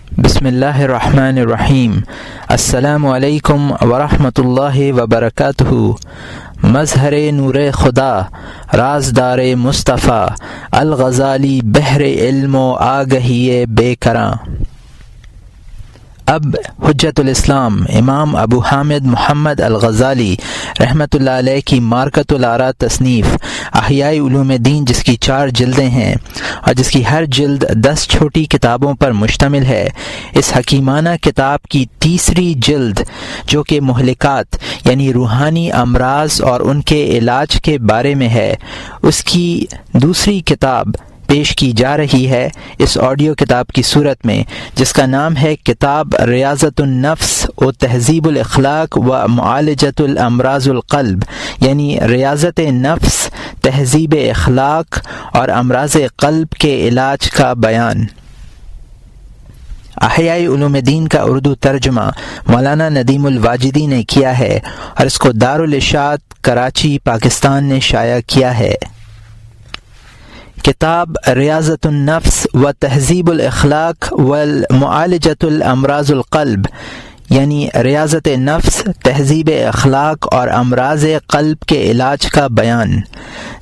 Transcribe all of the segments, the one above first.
بسم اللہ الرحمن الرحیم۔ السلام علیکم ورحمۃ اللہ وبرکاتہ۔ مظہر نور خدا، رازدار مصطفیٰ، الغزالی بحر علم و آگہی بے کراں۔ اب حجت الاسلام امام ابو حامد محمد الغزالی رحمۃ اللہ علیہ کی مارکۃ الآراء تصنیف احیاء علوم دین، جس کی 4 جلدیں ہیں اور جس کی ہر جلد 10 چھوٹی کتابوں پر مشتمل ہے، اس حکیمانہ کتاب کی تیسری جلد، جو کہ مہلکات یعنی روحانی امراض اور ان کے علاج کے بارے میں ہے، اس کی دوسری کتاب پیش کی جا رہی ہے اس آڈیو کتاب کی صورت میں، جس کا نام ہے کتاب ریاضت النفس و تہذیب الاخلاق و معالجۃ الامراض القلب، یعنی ریاضت نفس، تہذیب اخلاق اور امراض قلب کے علاج کا بیان۔ احیاء علوم دین کا اردو ترجمہ مولانا ندیم الواجدی نے کیا ہے اور اس کو دارالاشاعت کراچی پاکستان نے شائع کیا ہے۔ کتاب ریاضت النفس و تہذیب الاخلاق والمعالجۃ الامراض القلب، یعنی ریاضت نفس، تہذیب اخلاق اور امراض قلب کے علاج کا بیان۔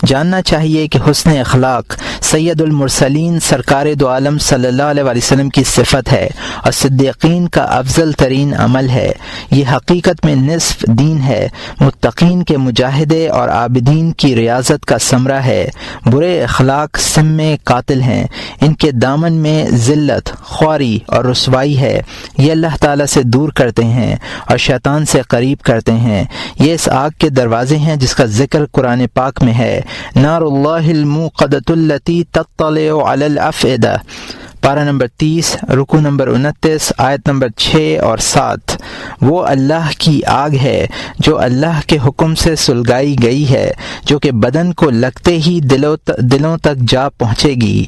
جاننا چاہیے کہ حسن اخلاق سید المرسلین سرکار دو عالم صلی اللہ علیہ وسلم کی صفت ہے اور صدیقین کا افضل ترین عمل ہے۔ یہ حقیقت میں نصف دین ہے، متقین کے مجاہدے اور عابدین کی ریاضت کا ثمرہ ہے۔ برے اخلاق سم قاتل ہیں، ان کے دامن میں ذلت، خواری اور رسوائی ہے، یہ اللہ تعالیٰ سے دور کرتے ہیں اور شیطان سے قریب کرتے ہیں۔ یہ اس آگ کے دروازے ہیں جس کا ذکر قرآن پاک میں ہے، نار اللہ الموقدۃ التی تطلع علی الافئدہ، پارہ نمبر 30، رکوع نمبر 29، آیت نمبر 6 اور 7۔ وہ اللہ کی آگ ہے جو اللہ کے حکم سے سلگائی گئی ہے، جو کہ بدن کو لگتے ہی دلوں تک جا پہنچے گی۔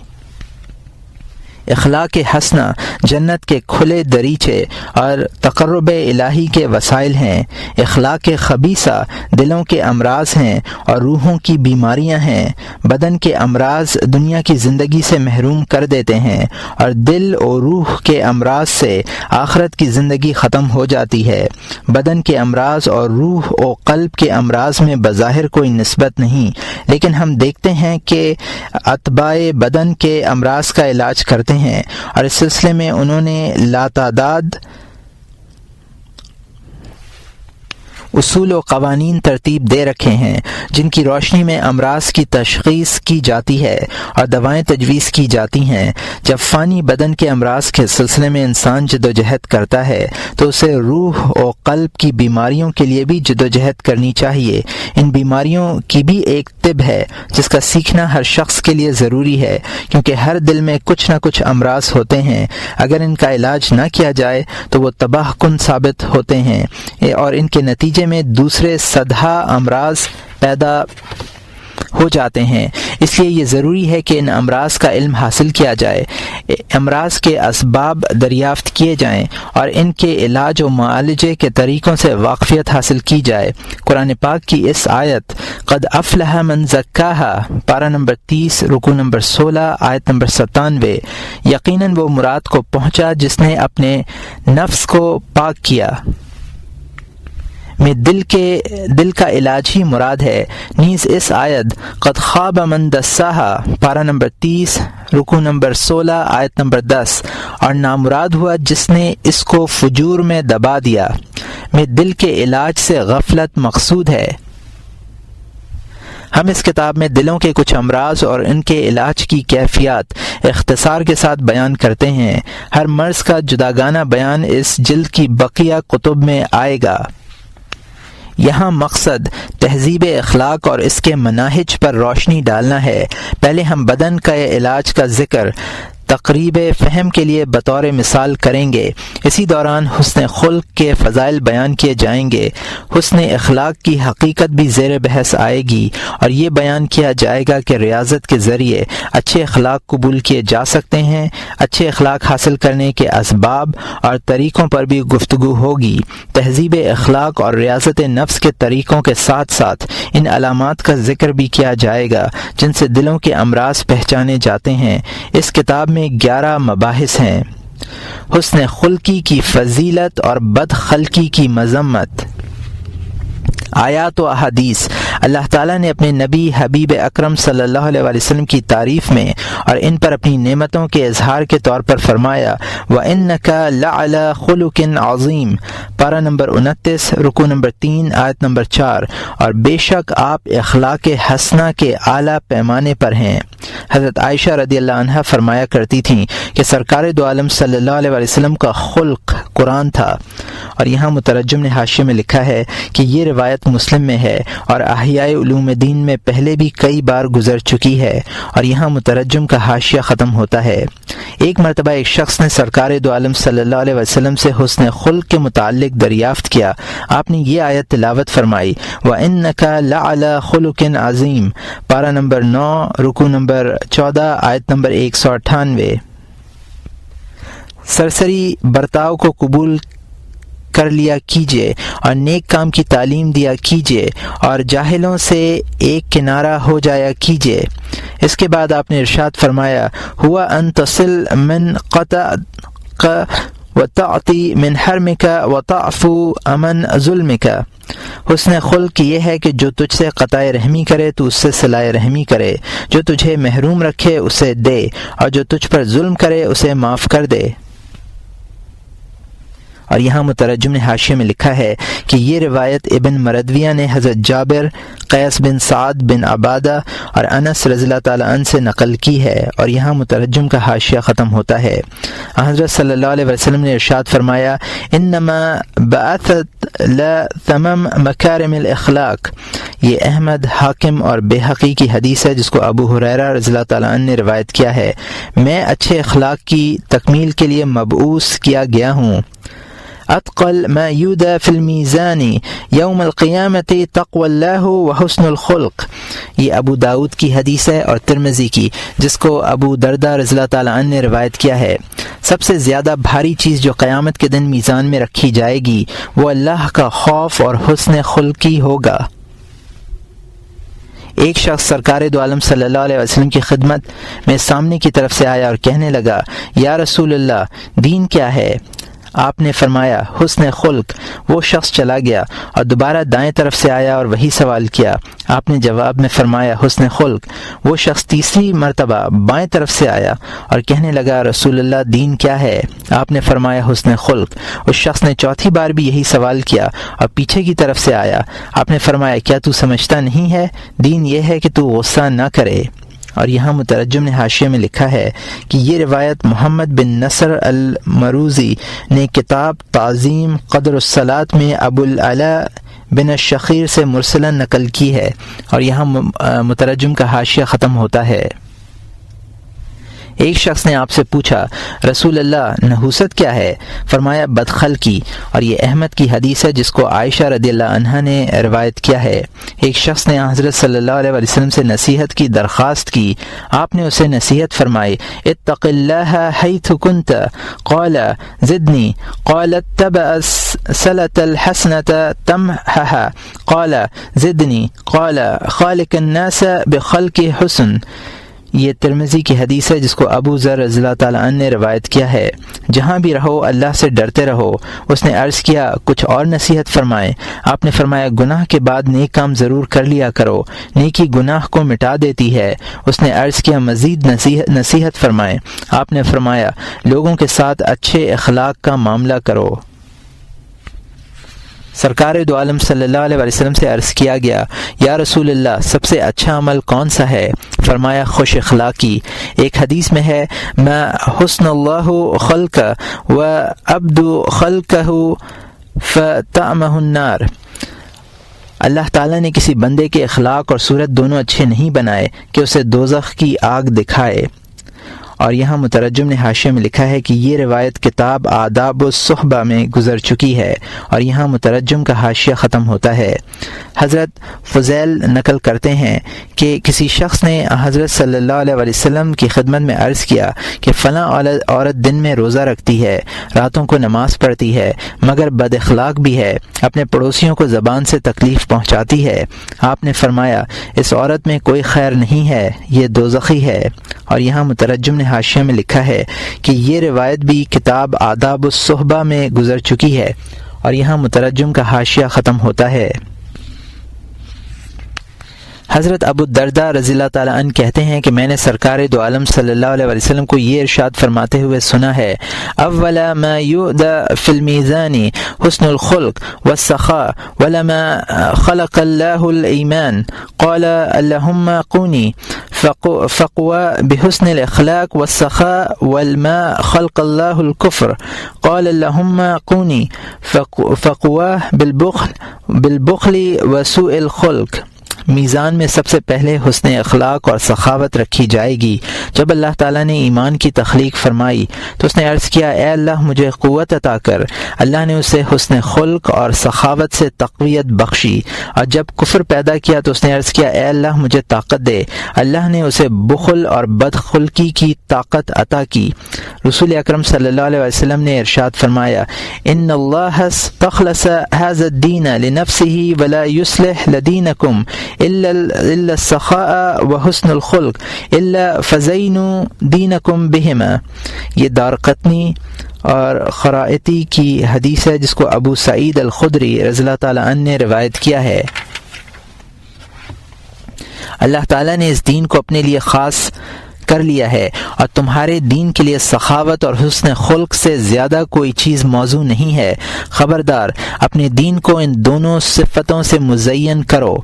اخلاق حسنہ جنت کے کھلے دریچے اور تقرب الہی کے وسائل ہیں۔ اخلاق خبیثہ دلوں کے امراض ہیں اور روحوں کی بیماریاں ہیں۔ بدن کے امراض دنیا کی زندگی سے محروم کر دیتے ہیں اور دل اور روح کے امراض سے آخرت کی زندگی ختم ہو جاتی ہے۔ بدن کے امراض اور روح و قلب کے امراض میں بظاہر کوئی نسبت نہیں، لیکن ہم دیکھتے ہیں کہ اتباع بدن کے امراض کا علاج کرتے ہیں اور اس سلسلے میں انہوں نے لاتعداد اصول و قوانین ترتیب دے رکھے ہیں، جن کی روشنی میں امراض کی تشخیص کی جاتی ہے اور دوائیں تجویز کی جاتی ہیں۔ جب فانی بدن کے امراض کے سلسلے میں انسان جدوجہد کرتا ہے تو اسے روح و قلب کی بیماریوں کے لیے بھی جدوجہد کرنی چاہیے۔ ان بیماریوں کی بھی ایک طب ہے جس کا سیکھنا ہر شخص کے لیے ضروری ہے، کیونکہ ہر دل میں کچھ نہ کچھ امراض ہوتے ہیں، اگر ان کا علاج نہ کیا جائے تو وہ تباہ کن ثابت ہوتے ہیں اور ان کے نتیجے میں دوسرے صدہا امراض پیدا ہو جاتے ہیں۔ اس لیے یہ ضروری ہے کہ ان امراض کا علم حاصل کیا جائے، امراض کے اسباب دریافت کیے جائیں اور ان کے علاج و معالجے کے طریقوں سے واقفیت حاصل کی جائے۔ قرآن پاک کی اس آیت قد افلح من زکاہا، پارہ نمبر 30، رکوع نمبر 16، آیت نمبر 97، یقیناً وہ مراد کو پہنچا جس نے اپنے نفس کو پاک کیا میں دل کا علاج ہی مراد ہے۔ نیز اس آیت قد خواب من دساہا، پارہ نمبر 30، رکوع نمبر 16، آیت نمبر 10، اور نامراد ہوا جس نے اس کو فجور میں دبا دیا میں دل کے علاج سے غفلت مقصود ہے۔ ہم اس کتاب میں دلوں کے کچھ امراض اور ان کے علاج کی کیفیات اختصار کے ساتھ بیان کرتے ہیں۔ ہر مرض کا جداگانہ بیان اس جلد کی بقیہ کتب میں آئے گا۔ یہاں مقصد تہذیب اخلاق اور اس کے مناہج پر روشنی ڈالنا ہے۔ پہلے ہم بدن کا علاج کا ذکر تقریب فہم کے لیے بطور مثال کریں گے۔ اسی دوران حسن خلق کے فضائل بیان کیے جائیں گے۔ حسن اخلاق کی حقیقت بھی زیر بحث آئے گی اور یہ بیان کیا جائے گا کہ ریاضت کے ذریعے اچھے اخلاق قبول کیے جا سکتے ہیں۔ اچھے اخلاق حاصل کرنے کے اسباب اور طریقوں پر بھی گفتگو ہوگی۔ تہذیب اخلاق اور ریاضت نفس کے طریقوں کے ساتھ ساتھ ان علامات کا ذکر بھی کیا جائے گا جن سے دلوں کے امراض پہچانے جاتے ہیں۔ اس کتاب میں 11 مباحث ہیں۔ حسن خلقی کی فضیلت اور بد خلقی کی مذمت۔ آیات و احادیث۔ اللہ تعالیٰ نے اپنے نبی حبیب اکرم صلی اللہ علیہ وسلم کی تعریف میں اور ان پر اپنی نعمتوں کے اظہار کے طور پر فرمایا وَإِنَّكَ لَعَلَى خُلُقٍ عَظِيمٍ، پارہ نمبر 29 رکوع نمبر 3 آیت نمبر 4، اور بے شک آپ اخلاق حسنہ کے اعلیٰ پیمانے پر ہیں۔ حضرت عائشہ رضی اللہ عنہا فرمایا کرتی تھیں کہ سرکار دو عالم صلی اللہ علیہ وسلم کا خلق قرآن تھا، اور یہاں مترجم نے حاشیے میں لکھا ہے کہ یہ روایت مسلم میں ہے اور احیاء علوم دین میں پہلے بھی کئی بار گزر چکی ہے، اور یہاں مترجم کا حاشیہ ختم ہوتا ہے۔ ایک مرتبہ ایک شخص نے سرکار دو عالم صلی اللہ علیہ وسلم سے حسن خلق کے متعلق دریافت کیا۔ آپ نے یہ آیت تلاوت فرمائی وَإِنَّكَ لَعَلَى خُلُقٍ عَظِيمٍ، پارہ نمبر 9 رکوع نمبر 14 آیت نمبر 198۔ سرسری برتاؤ کو قبول کر لیا کیجیے اور نیک کام کی تعلیم دیا کیجیے اور جاہلوں سے ایک کنارہ ہو جایا کیجیے۔ اس کے بعد آپ نے ارشاد فرمایا ہوا ان تصل من قطعک وتعطی من حرمک وتعفو امن ظلمک۔ حسن خلق یہ ہے کہ جو تجھ سے قطع رحمی کرے تو اس سے صلہ رحمی کرے، جو تجھے محروم رکھے اسے دے، اور جو تجھ پر ظلم کرے اسے معاف کر دے۔ اور یہاں مترجم نے حاشیے میں لکھا ہے کہ یہ روایت ابن مردویہ نے حضرت جابر، قیس بن سعد بن عبادہ اور انس رضی اللہ تعالیٰ عنہ سے نقل کی ہے، اور یہاں مترجم کا حاشیہ ختم ہوتا ہے۔ حضرت صلی اللہ علیہ وسلم نے ارشاد فرمایا انما بعثت لتمم مکارم الاخلاق۔ یہ احمد، حاکم اور بہقی کی حدیث ہے جس کو ابو ہریرہ رضی اللہ تعالیٰ عنہ نے روایت کیا ہے۔ میں اچھے اخلاق کی تکمیل کے لیے مبعوث کیا گیا ہوں۔ اتقل ما یودع فی المیزان یوم القیامت تقوی اللہ وحسن الخلق۔ یہ ابو داود کی حدیث ہے اور ترمذی کی، جس کو ابو دردہ رضی اللہ تعالیٰ عنہ نے روایت کیا ہے۔ سب سے زیادہ بھاری چیز جو قیامت کے دن میزان میں رکھی جائے گی وہ اللہ کا خوف اور حسن خلقی ہوگا۔ ایک شخص سرکار دو عالم صلی اللہ علیہ وسلم کی خدمت میں سامنے کی طرف سے آیا اور کہنے لگا یا رسول اللہ، دین کیا ہے؟ آپ نے فرمایا حسن خلق۔ وہ شخص چلا گیا اور دوبارہ دائیں طرف سے آیا اور وہی سوال کیا۔ آپ نے جواب میں فرمایا حسن خلق۔ وہ شخص تیسری مرتبہ بائیں طرف سے آیا اور کہنے لگا رسول اللہ دین کیا ہے؟ آپ نے فرمایا حسن خلق۔ اس شخص نے چوتھی بار بھی یہی سوال کیا اور پیچھے کی طرف سے آیا۔ آپ نے فرمایا کیا تو سمجھتا نہیں ہے؟ دین یہ ہے کہ تو غصہ نہ کرے۔ اور یہاں مترجم نے حاشیے میں لکھا ہے کہ یہ روایت محمد بن نصر المروزی نے کتاب تعظیم قدر الصلاۃ میں ابو العلا بن الشخیر سے مرسلا نقل کی ہے، اور یہاں مترجم کا حاشیہ ختم ہوتا ہے۔ ایک شخص نے آپ سے پوچھا رسول اللہ نحوست کیا ہے؟ فرمایا بدخلقی، اور یہ احمد کی حدیث ہے جس کو عائشہ رضی اللہ عنہا نے روایت کیا ہے۔ ایک شخص نے حضرت صلی اللہ علیہ وسلم سے نصیحت کی درخواست کی۔ آپ نے اسے نصیحت فرمائی اتق اللہ حیث کنت، قال زدنی، قال اتبع الصلة الحسنة تمحها، قال زدنی، قال خالق الناس بخلق حسن۔ یہ ترمذی کی حدیث ہے جس کو ابو ذر رضی اللہ تعالیٰ عنہ نے روایت کیا ہے۔ جہاں بھی رہو اللہ سے ڈرتے رہو۔ اس نے عرض کیا کچھ اور نصیحت فرمائیں۔ آپ نے فرمایا گناہ کے بعد نیک کام ضرور کر لیا کرو، نیکی گناہ کو مٹا دیتی ہے۔ اس نے عرض کیا مزید نصیحت فرمائیں۔ آپ نے فرمایا لوگوں کے ساتھ اچھے اخلاق کا معاملہ کرو۔ سرکار دو عالم صلی اللہ علیہ وسلم سے عرض کیا گیا یا رسول اللہ سب سے اچھا عمل کون سا ہے؟ فرمایا خوش اخلاقی۔ ایک حدیث میں ہے ما حسن اللہ خلق و عبد خلقہ فطعمہ النار۔ اللہ تعالیٰ نے کسی بندے کے اخلاق اور صورت دونوں اچھے نہیں بنائے کہ اسے دوزخ کی آگ دکھائے۔ اور یہاں مترجم نے حاشیے میں لکھا ہے کہ یہ روایت کتاب آداب الصحبہ میں گزر چکی ہے، اور یہاں مترجم کا حاشیہ ختم ہوتا ہے۔ حضرت فضیل نقل کرتے ہیں کہ کسی شخص نے حضرت صلی اللہ علیہ وسلم کی خدمت میں عرض کیا کہ فلاں عورت دن میں روزہ رکھتی ہے، راتوں کو نماز پڑھتی ہے، مگر بد اخلاق بھی ہے، اپنے پڑوسیوں کو زبان سے تکلیف پہنچاتی ہے۔ آپ نے فرمایا اس عورت میں کوئی خیر نہیں ہے، یہ دوزخی ہے۔ اور یہاں مترجم نے حاشیہ میں لکھا ہے کہ یہ روایت بھی کتاب آداب الصحبہ میں گزر چکی ہے، اور یہاں مترجم کا حاشیہ ختم ہوتا ہے۔ حضرت ابو الدرداء رضی اللہ تعالیٰ عنہ کہتے ہیں کہ میں نے سرکار دو عالم صلی اللہ علیہ وسلم کو یہ ارشاد فرماتے ہوئے سنا ہے، اول ما یؤدى فی المیزان حسن الخلق والسخاء ولما خلق اللہ الایمان قال اللهم قونی فقوى بحسن الاخلاق والسخاء والما خلق اللہ الكفر قال اللهم قونی فقوى بالبخل وسوء الخلق۔ میزان میں سب سے پہلے حسن اخلاق اور سخاوت رکھی جائے گی۔ جب اللہ تعالیٰ نے ایمان کی تخلیق فرمائی تو اس نے عرض کیا، اے اللہ مجھے قوت عطا کر۔ اللہ نے اسے حسن خلق اور سخاوت سے تقویت بخشی، اور جب کفر پیدا کیا تو اس نے عرض کیا، اے اللہ مجھے طاقت دے۔ اللہ نے اسے بخل اور بدخلقی کی طاقت عطا کی۔ رسول اکرم صلی اللہ علیہ وسلم نے ارشاد فرمایا، ان اللہ استخلص هذا الدین لنفسه ولا يصلح لدینکم الا السخاء وحسن الخلق الا فزینوا دینکم بہما۔ یہ دارقطنی اور خرائطی کی حدیث ہے جس کو ابو سعید الخدری رضی اللہ تعالیٰ عنہ نے روایت کیا ہے۔ اللہ تعالیٰ نے اس دین کو اپنے لیے خاص کر لیا ہے، اور تمہارے دین کے لیے سخاوت اور حسن خلق سے زیادہ کوئی چیز موزوں نہیں ہے۔ خبردار اپنے دین کو ان دونوں صفتوں سے مزین کرو۔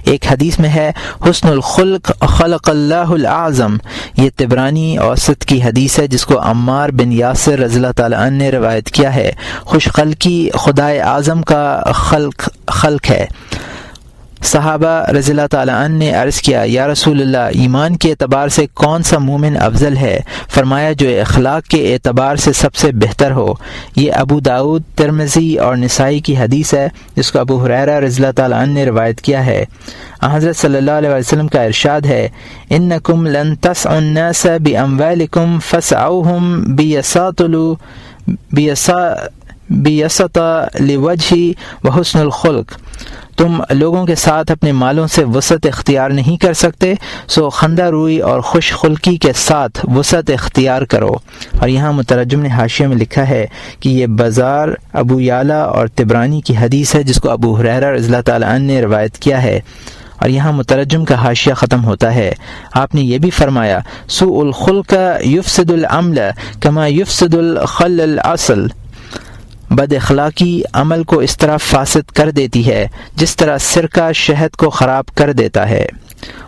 ایک حدیث میں ہے، حسن الخلق خلق اللہ الاعظم۔ یہ طبرانی اوسط کی حدیث ہے جس کو عمار بن یاسر رضی اللہ تعالیٰ عنہ نے روایت کیا ہے۔ خوش خلقی خدائے اعظم کا خلق ہے۔ صحابہ رضی اللہ تعالیٰ عنہ نے عرض کیا، یا رسول اللہ، ایمان کے اعتبار سے کون سا مومن افضل ہے؟ فرمایا، جو اخلاق کے اعتبار سے سب سے بہتر ہو۔ یہ ابو داؤد، ترمذی اور نسائی کی حدیث ہے جس کو ابو ہریرہ رضی اللہ تعالیٰ عنہ نے روایت کیا ہے۔ حضرت صلی اللہ علیہ وسلم کا ارشاد ہے، انکم لن تسعوا الناس باموالکم فاسعوهم بیسط لوجہی وحسن الخلق۔ تم لوگوں کے ساتھ اپنے مالوں سے وسعت اختیار نہیں کر سکتے، سو خندہ روئی اور خوش خلقی کے ساتھ وسعت اختیار کرو۔ اور یہاں مترجم نے حاشیے میں لکھا ہے کہ یہ بازار ابو یعلا اور طبرانی کی حدیث ہے جس کو ابو ہریرہ رضی اللہ تعالیٰ عنہ نے روایت کیا ہے۔ اور یہاں مترجم کا حاشیہ ختم ہوتا ہے۔ آپ نے یہ بھی فرمایا، سوء الخلق یفسد العمل کما یفسد الخل العسل۔ بد اخلاقی عمل کو اس طرح فاسد کر دیتی ہے جس طرح سرکہ شہد کو خراب کر دیتا ہے۔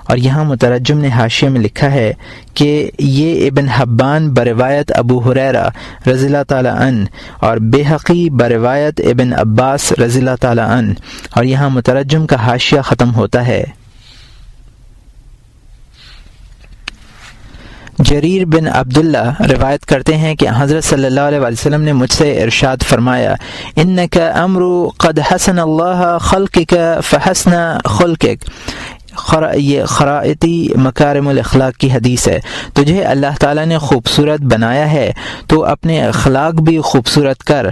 اور یہاں مترجم نے حاشیے میں لکھا ہے کہ یہ ابن حبان بروایت ابو ہریرہ رضی اللہ تعالیٰ عنہ اور بیہقی بروایت ابن عباس رضی اللہ تعالیٰ عنہ۔ اور یہاں مترجم کا حاشیہ ختم ہوتا ہے۔ جریر بن عبداللہ روایت کرتے ہیں کہ حضرت صلی اللہ علیہ وسلم نے مجھ سے ارشاد فرمایا، انک امر قد حسن اللہ خلقک فحسن خلقک۔ یہ خرائطی مکارم الاخلاق کی حدیث ہے۔ تجھے اللہ تعالیٰ نے خوبصورت بنایا ہے تو اپنے اخلاق بھی خوبصورت کر۔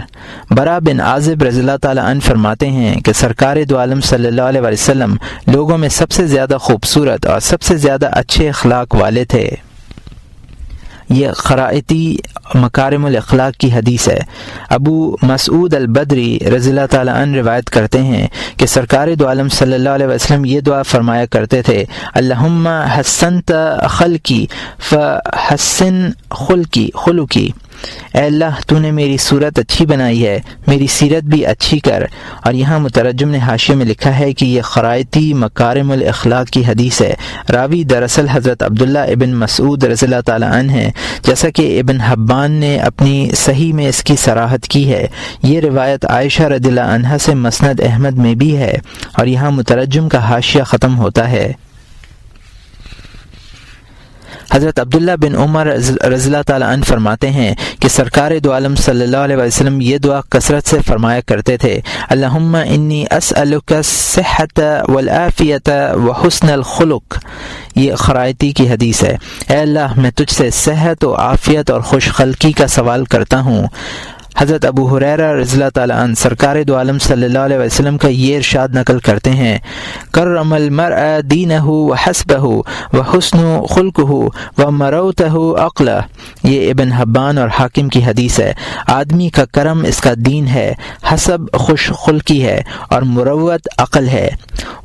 برا بن عازب رضی اللہ تعالیٰ عنہ فرماتے ہیں کہ سرکار دو عالم صلی اللہ علیہ وسلم لوگوں میں سب سے زیادہ خوبصورت اور سب سے زیادہ اچھے اخلاق والے تھے۔ یہ خرائطی مکارم الاخلاق کی حدیث ہے۔ ابو مسعود البدری رضی اللہ تعالیٰ عنہ روایت کرتے ہیں کہ سرکار دو عالم صلی اللہ علیہ وسلم یہ دعا فرمایا کرتے تھے، اللہم حسنت خلقی فحسن خلقی۔ اے اللہ تو نے میری صورت اچھی بنائی ہے، میری سیرت بھی اچھی کر۔ اور یہاں مترجم نے حاشیے میں لکھا ہے کہ یہ خرائطی مکارم الاخلاق کی حدیث ہے۔ راوی دراصل حضرت عبداللہ ابن مسعود رضی اللہ تعالیٰ عنہ ہے، جیسا کہ ابن حبان نے اپنی صحیح میں اس کی صراحت کی ہے۔ یہ روایت عائشہ رضی اللہ عنہا سے مسند احمد میں بھی ہے۔ اور یہاں مترجم کا حاشیہ ختم ہوتا ہے۔ حضرت عبداللہ بن عمر رضی اللہ تعالیٰ عنہ فرماتے ہیں کہ سرکار دو عالم صلی اللہ علیہ وسلم یہ دعا کثرت سے فرمایا کرتے تھے، اللہم انی اسألک الصحۃ والعافیۃ وحسن الخلق۔ یہ خرائطی کی حدیث ہے۔ اے اللہ میں تجھ سے صحت و عافیت اور خوش خلقی کا سوال کرتا ہوں۔ حضرت ابو ہریرہ رضی اللہ تعالیٰ عنہ سرکار دو عالم صلی اللہ علیہ وسلم کا یہ ارشاد نقل کرتے ہیں، کرم المرء دینہ وحسبہ وحسن خلقہ ومروتہ عقلہ. یہ ابن حبان اور حاکم کی حدیث ہے. آدمی کا کرم اس کا دین ہے، حسب خوش خلقی ہے اور مروت عقل ہے.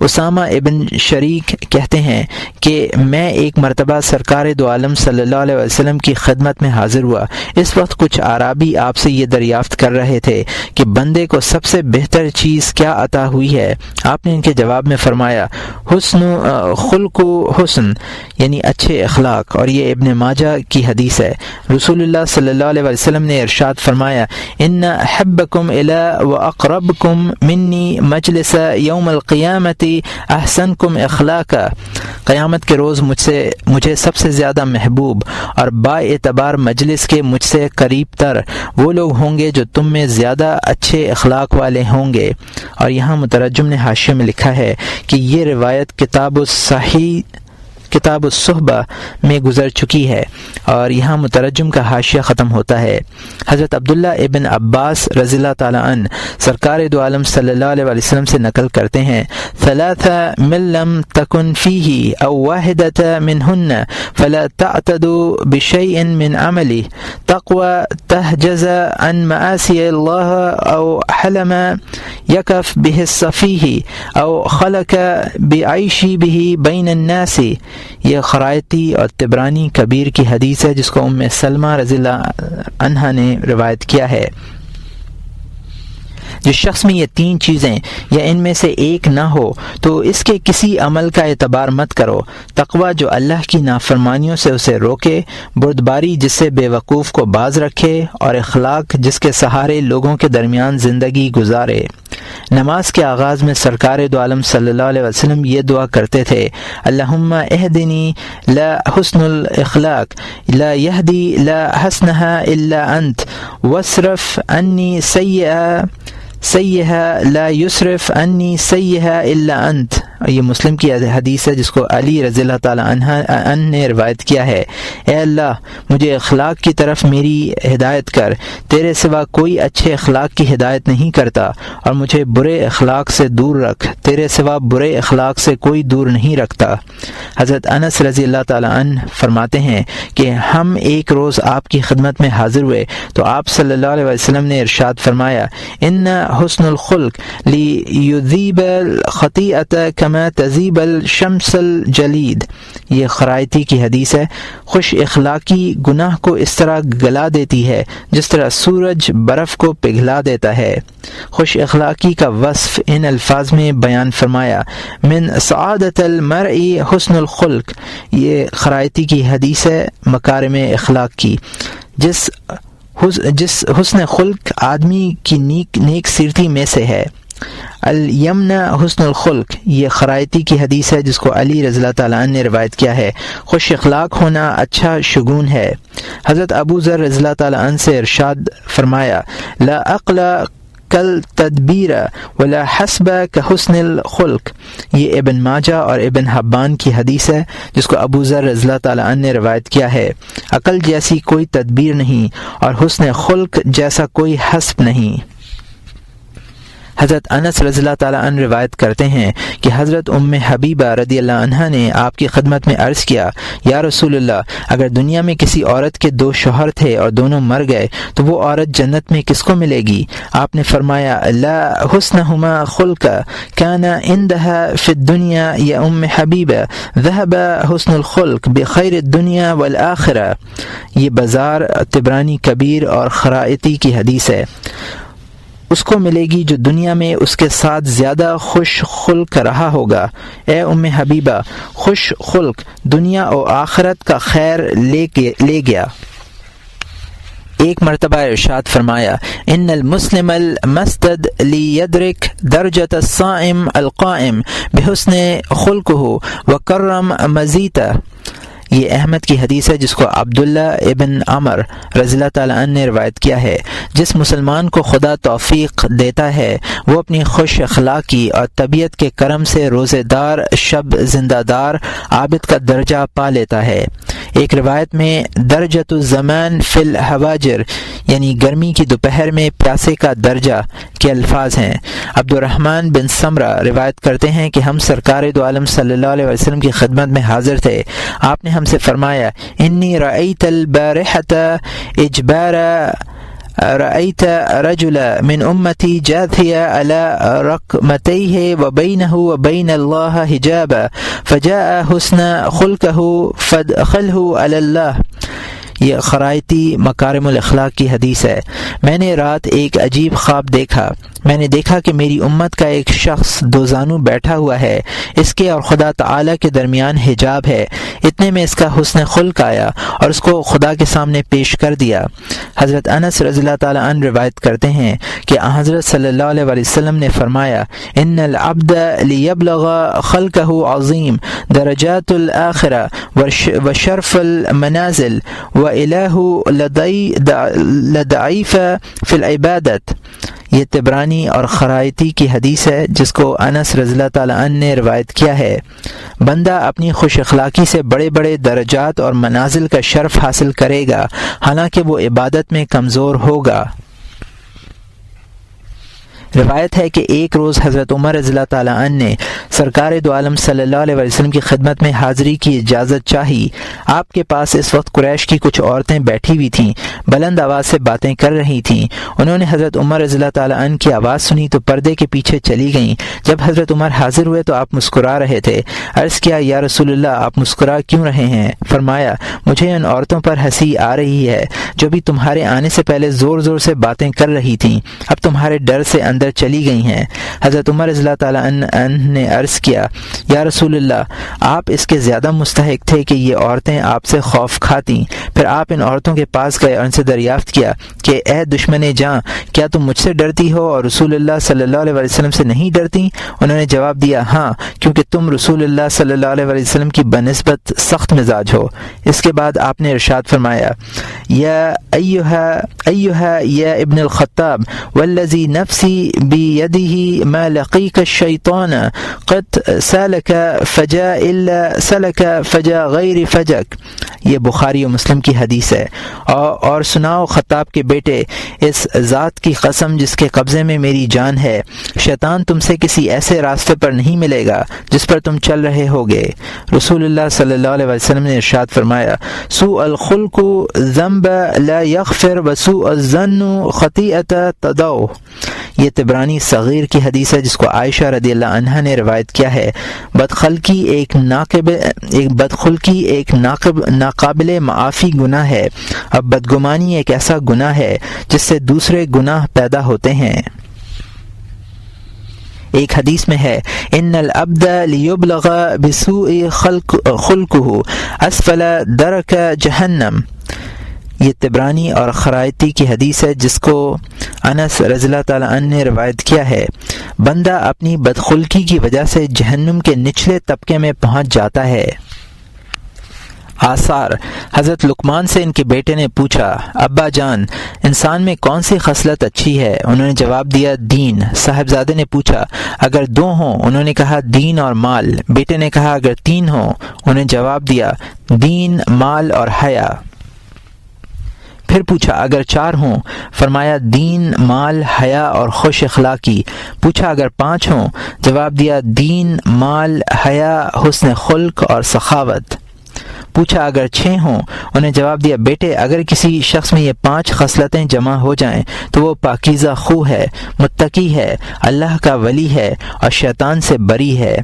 اسامہ ابن شریک کہتے ہیں کہ میں ایک مرتبہ سرکار دو عالم صلی اللہ علیہ وسلم کی خدمت میں حاضر ہوا. اس وقت کچھ اعرابی آپ سے یہ دریافت کر رہے تھے کہ بندے کو سب سے بہتر چیز کیا عطا ہوئی ہے. آپ نے ان کے جواب میں فرمایا، حسن خلق و حسن، یعنی اچھے اخلاق. اور یہ ابن ماجہ کی حدیث ہے. رسول اللہ صلی اللہ علیہ وسلم نے ارشاد فرمایا، ان احبکم الی واقربکم منی مجلس یوم القیامت احسنکم اخلاقا. قیامت کے روز مجھے سب سے زیادہ محبوب اور با اعتبار مجلس کے مجھ سے قریب تر وہ لوگ ہوں گے جو تم میں زیادہ اچھے اخلاق والے ہوں گے. اور یہاں مترجم نے حاشیے میں لکھا ہے کہ یہ روایت کتاب الصحبہ میں گزر چکی ہے. اور یہاں مترجم کا حاشیہ ختم ہوتا ہے. حضرت عبداللہ ابن عباس رضی اللہ تعالیٰ عنہ سرکار دو عالم صلی اللہ علیہ وسلم سے نقل کرتے ہیں، ثلاثہ من لم تکن فیہ او واحدۃ منہن فلا تعتدوا بشیء من عملہ تقوی تحجز عن معاصی اللہ او حلم یکف بہ الصفیہ او خلق بعیشی بہ بین الناس. یہ خرائطی اور طبرانی کبیر کی حدیث ہے جس کو ام سلمہ رضی اللہ عنہا نے روایت کیا ہے. جس شخص میں یہ تین چیزیں یا ان میں سے ایک نہ ہو تو اس کے کسی عمل کا اعتبار مت کرو. تقوی جو اللہ کی نافرمانیوں سے اسے روکے، بردباری جس سے بے وقوف کو باز رکھے، اور اخلاق جس کے سہارے لوگوں کے درمیان زندگی گزارے. نماز کے آغاز میں سرکار دو عالم صلی اللہ علیہ وسلم یہ دعا کرتے تھے، اللہم اہدنی لا حسن الاخلاق لا یہدی لا حسنہا الا انت واصرف انی سیئہا لا یصرف عنی سیئہا الا انت. یہ مسلم کی حدیث ہے جس کو علی رضی اللہ تعالیٰ عنہ نے روایت کیا ہے. اے اللہ، مجھے اخلاق کی طرف میری ہدایت کر، تیرے سوا کوئی اچھے اخلاق کی ہدایت نہیں کرتا، اور مجھے برے اخلاق سے دور رکھ، تیرے سوا برے اخلاق سے کوئی دور نہیں رکھتا. حضرت انس رضی اللہ تعالیٰ عنہ فرماتے ہیں کہ ہم ایک روز آپ کی خدمت میں حاضر ہوئے تو آپ صلی اللہ علیہ وسلم نے ارشاد فرمایا، ان حسن الخلق لیذیب الخطیئۃ کما تذیب الشمس الجلید. یہ خرائطی کی حدیث ہے. خوش اخلاقی گناہ کو اس طرح گلا دیتی ہے جس طرح سورج برف کو پگھلا دیتا ہے. خوش اخلاقی کا وصف ان الفاظ میں بیان فرمایا، من سعادت المرء حسن الخلق. یہ خرائطی کی حدیث ہے مکارم اخلاق کی. جس حسن خلق آدمی کی نیک سیرتی میں سے ہے. الیمن حسن الخلق، یہ خرائطی کی حدیث ہے جس کو علی رضی اللہ تعالیٰ عنہ نے روایت کیا ہے. خوش اخلاق ہونا اچھا شگون ہے. حضرت ابو ذر رضی اللہ تعالیٰ عنہ سے ارشاد فرمایا، لا عقل کل تدبیر ولا حسب کحسن الخلق. یہ ابن ماجہ اور ابن حبان کی حدیث ہے جس کو ابو ذر رضی اللہ تعالیٰ عنہ نے روایت کیا ہے. عقل جیسی کوئی تدبیر نہیں اور حسن خلق جیسا کوئی حسب نہیں. حضرت انس رضی اللہ تعالیٰ عنہ روایت کرتے ہیں کہ حضرت ام حبیبہ رضی اللہ عنہا نے آپ کی خدمت میں عرض کیا، یا رسول اللہ، اگر دنیا میں کسی عورت کے دو شوہر تھے اور دونوں مر گئے تو وہ عورت جنت میں کس کو ملے گی؟ آپ نے فرمایا، لا حسنہما خلق کان عندہا فی الدنیا یا ام حبیبہ ذہب حسن الخلق بخیر الدنیا والآخرہ. یہ بازار طبرانی کبیر اور خرائطی کی حدیث ہے. اس کو ملے گی جو دنیا میں اس کے ساتھ زیادہ خوش خلق رہا ہوگا. اے ام حبیبہ، خوش خلق دنیا و آخرت کا خیر لے گیا. ایک مرتبہ ارشاد فرمایا، ان المسلم المسدد لیدرک درجۃ الصائم القائم بحسن خلقہ وکرم مزیتہ. یہ احمد کی حدیث ہے جس کو عبداللہ ابن عمر رضی اللہ تعالیٰ عنہ نے روایت کیا ہے. جس مسلمان کو خدا توفیق دیتا ہے وہ اپنی خوش اخلاقی اور طبیعت کے کرم سے روزے دار، شب زندہ دار، عابد کا درجہ پا لیتا ہے. ایک روایت میں درجۃ الزمان فی الحواجر یعنی گرمی کی دوپہر میں پیاسے کا درجہ کے الفاظ ہیں۔ عبد الرحمن بن سمرہ روایت کرتے ہیں کہ ہم سرکار دو عالم صلی اللہ علیہ وسلم کی خدمت میں حاضر تھے۔ آپ نے ہم سے فرمایا انی رأیت البارحۃ اجبار رأيت رجلا من أمتي جاثيا على ركبتيه وبينه وبين الله حجابا فجاء حسن خلقه فادخله على الله۔ یہ خرائطی مکارم الاخلاق کی حدیث ہے۔ میں نے رات ایک عجیب خواب دیکھا۔ میں نے دیکھا کہ میری امت کا ایک شخص دو زانو بیٹھا ہوا ہے، اس کے اور خدا تعالی کے درمیان حجاب ہے۔ اتنے میں اس کا حسن خلق آیا اور اس کو خدا کے سامنے پیش کر دیا۔ حضرت انس رضی اللہ تعالی عنہ روایت کرتے ہیں کہ حضرت صلی اللہ علیہ وسلم نے فرمایا ان العبد لیبلغ خلقہ عظیم درجات الآخرہ وشرف المنازل وإلہ لضعیف فی العبادت۔ یہ طبرانی اور خرائطی کی حدیث ہے جس کو انس رضی اللہ تعالی عنہ نے روایت کیا ہے۔ بندہ اپنی خوش اخلاقی سے بڑے بڑے درجات اور منازل کا شرف حاصل کرے گا، حالانکہ وہ عبادت میں کمزور ہوگا۔ روایت ہے کہ ایک روز حضرت عمر رضی اللہ تعالی عنہ نے سرکار دو عالم صلی اللہ علیہ وسلم کی خدمت میں حاضری کی اجازت چاہی۔ آپ کے پاس اس وقت قریش کی کچھ عورتیں بیٹھی ہوئی تھیں، بلند آواز سے باتیں کر رہی تھیں۔ انہوں نے حضرت عمر رضی اللہ تعالی عنہ کی آواز سنی تو پردے کے پیچھے چلی گئیں۔ جب حضرت عمر حاضر ہوئے تو آپ مسکرا رہے تھے۔ عرض کیا یا رسول اللہ آپ مسکرا کیوں رہے ہیں؟ فرمایا مجھے ان عورتوں پر ہنسی آ رہی ہے جو بھی تمہارے آنے سے پہلے زور زور سے باتیں کر رہی تھیں، اب تمہارے ڈر سے اندر چلی گئی ہیں۔ حضرت عمر رضی اللہ تعالی عنہ نے عرض کیا یا رسول اللہ آپ اس کے زیادہ مستحق تھے کہ یہ عورتیں آپ سے خوف کھاتیں۔ پھر آپ ان عورتوں کے پاس گئے اور ان سے دریافت کیا کہ اے دشمن جاں کیا تم مجھ سے ڈرتی ہو اور رسول اللہ صلی اللہ علیہ وسلم سے نہیں ڈرتی؟ انہوں نے جواب دیا ہاں، کیونکہ تم رسول اللہ صلی اللہ علیہ وسلم کی بنسبت سخت مزاج ہو۔ اس کے بعد آپ نے ارشاد فرمایا یا ایھا یا ابن الخطاب والذی نفسی بیدہ ما لقیک الشیطان قد سالک فجا الا سلک فجا غیر فجک۔ یہ بخاری و مسلم کی حدیث ہے۔ اور سناؤ خطاب کے بیٹے اس ذات کی قسم جس کے قبضے میں میری جان ہے، شیطان تم سے کسی ایسے راستے پر نہیں ملے گا جس پر تم چل رہے ہوگے۔ رسول اللہ صلی اللہ علیہ وسلم نے ارشاد فرمایا سوء الخلق ذنب لا یغفر وسوء الظن خطیئۃ تدعو۔ یہ طبرانی صغیر کی حدیث ہے جس کو عائشہ رضی اللہ عنہا نے روایت کیا ہے۔ بدخلقی ایک ناقابل معافی گناہ ہے، اب بدگمانی ایک ایسا گناہ ہے جس سے دوسرے گناہ پیدا ہوتے ہیں۔ ایک حدیث میں ہے ان العبد لیبلغ بسوء خلقہ اسفل درک جہنم۔ یہ طبرانی اور خرائطی کی حدیث ہے جس کو انس رضی اللہ تعالی عنہ نے روایت کیا ہے۔ بندہ اپنی بدخلقی کی وجہ سے جہنم کے نچلے طبقے میں پہنچ جاتا ہے۔ آثار حضرت لقمان سے ان کے بیٹے نے پوچھا ابا جان انسان میں کون سی خصلت اچھی ہے؟ انہوں نے جواب دیا دین۔ صاحبزادے نے پوچھا اگر دو ہوں؟ انہوں نے کہا دین اور مال۔ بیٹے نے کہا اگر تین ہوں؟ انہوں نے جواب دیا دین، مال اور حیا۔ پھر پوچھا اگر چار ہوں؟ فرمایا دین، مال، حیا اور خوش اخلاقی۔ پوچھا اگر پانچ ہوں؟ جواب دیا دین، مال، حیا، حسن خلق اور سخاوت۔ پوچھا اگر 6 ہوں؟ انہیں جواب دیا بیٹے اگر کسی شخص میں یہ 5 خصلتیں جمع ہو جائیں تو وہ پاکیزہ خو ہے، متقی ہے، اللہ کا ولی ہے اور شیطان سے بری ہے۔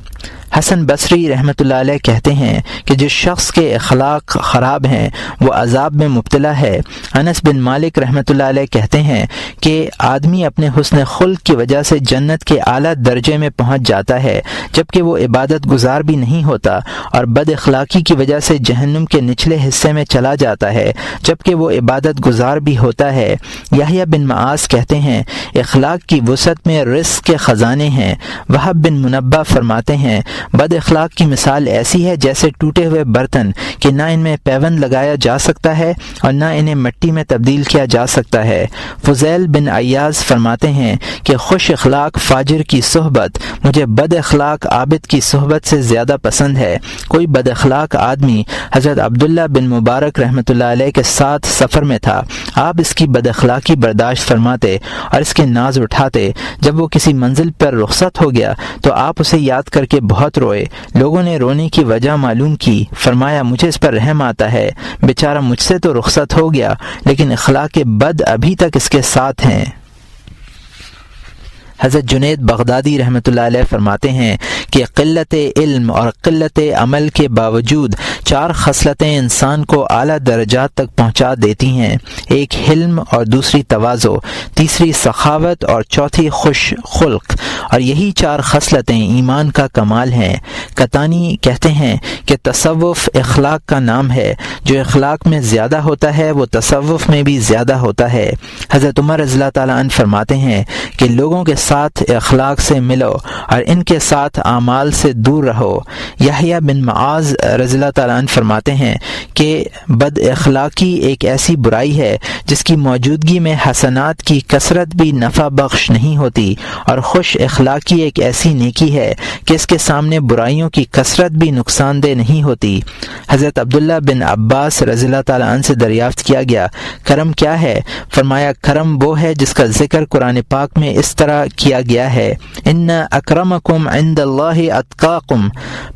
حسن بصری رحمۃ اللہ علیہ کہتے ہیں کہ جس شخص کے اخلاق خراب ہیں وہ عذاب میں مبتلا ہے۔ انس بن مالک رحمۃ اللہ علیہ کہتے ہیں کہ آدمی اپنے حسن خلق کی وجہ سے جنت کے اعلیٰ درجے میں پہنچ جاتا ہے جبکہ وہ عبادت گزار بھی نہیں ہوتا، اور بد اخلاقی کی وجہ سے جہنم کے نچلے حصے میں چلا جاتا ہے جبکہ وہ عبادت گزار بھی ہوتا ہے۔ یحییٰ بن معاذ کہتے ہیں اخلاق کی وسعت میں رزق کے خزانے ہیں۔ وہب بن منبہ فرماتے ہیں بد اخلاق کی مثال ایسی ہے جیسے ٹوٹے ہوئے برتن کہ نہ ان میں پیوند لگایا جا سکتا ہے اور نہ انہیں مٹی میں تبدیل کیا جا سکتا ہے۔ فضیل بن عیاض فرماتے ہیں کہ خوش اخلاق فاجر کی صحبت مجھے بد اخلاق عابد کی صحبت سے زیادہ پسند ہے۔ کوئی بد اخلاق آدمی حضرت عبداللہ بن مبارک رحمۃ اللہ علیہ کے ساتھ سفر میں تھا۔ آپ اس کی بد اخلاقی برداشت فرماتے اور اس کے ناز اٹھاتے۔ جب وہ کسی منزل پر رخصت ہو گیا تو آپ اسے یاد کر کے بہت روئے۔ لوگوں نے رونے کی وجہ معلوم کی، فرمایا مجھے اس پر رحم آتا ہے، بیچارہ مجھ سے تو رخصت ہو گیا لیکن اخلاق بد ابھی تک اس کے ساتھ ہیں۔ حضرت جنید بغدادی رحمۃ اللہ علیہ فرماتے ہیں کہ قلت علم اور قلت عمل کے باوجود 4 خصلتیں انسان کو اعلیٰ درجات تک پہنچا دیتی ہیں۔ ایک حلم اور دوسری تواضع، تیسری سخاوت اور چوتھی خوش خلق، اور یہی 4 خصلتیں ایمان کا کمال ہیں۔ کتانی کہتے ہیں کہ تصوف اخلاق کا نام ہے، جو اخلاق میں زیادہ ہوتا ہے وہ تصوف میں بھی زیادہ ہوتا ہے۔ حضرت عمر رضی اللہ تعالیٰ عنہ فرماتے ہیں کہ لوگوں کے ساتھ اخلاق سے ملو اور ان کے ساتھ اعمال سے دور رہو۔ یحییٰ بن معاذ رضی اللہ تعالیٰ عنہ فرماتے ہیں کہ بد اخلاقی ایک ایسی برائی ہے جس کی موجودگی میں حسنات کی کثرت بھی نفع بخش نہیں ہوتی، اور خوش اخلاقی ایک ایسی نیکی ہے کہ اس کے سامنے برائیوں کی کثرت بھی نقصان دہ نہیں ہوتی۔ حضرت عبداللہ بن عباس رضی اللہ تعالیٰ عنہ سے دریافت کیا گیا، کرم کیا ہے؟ فرمایا کرم وہ ہے جس کا ذکر قرآن پاک میں اس طرح کیا گیا ہے، ان اکرمکم عند اللہ اتقاکم،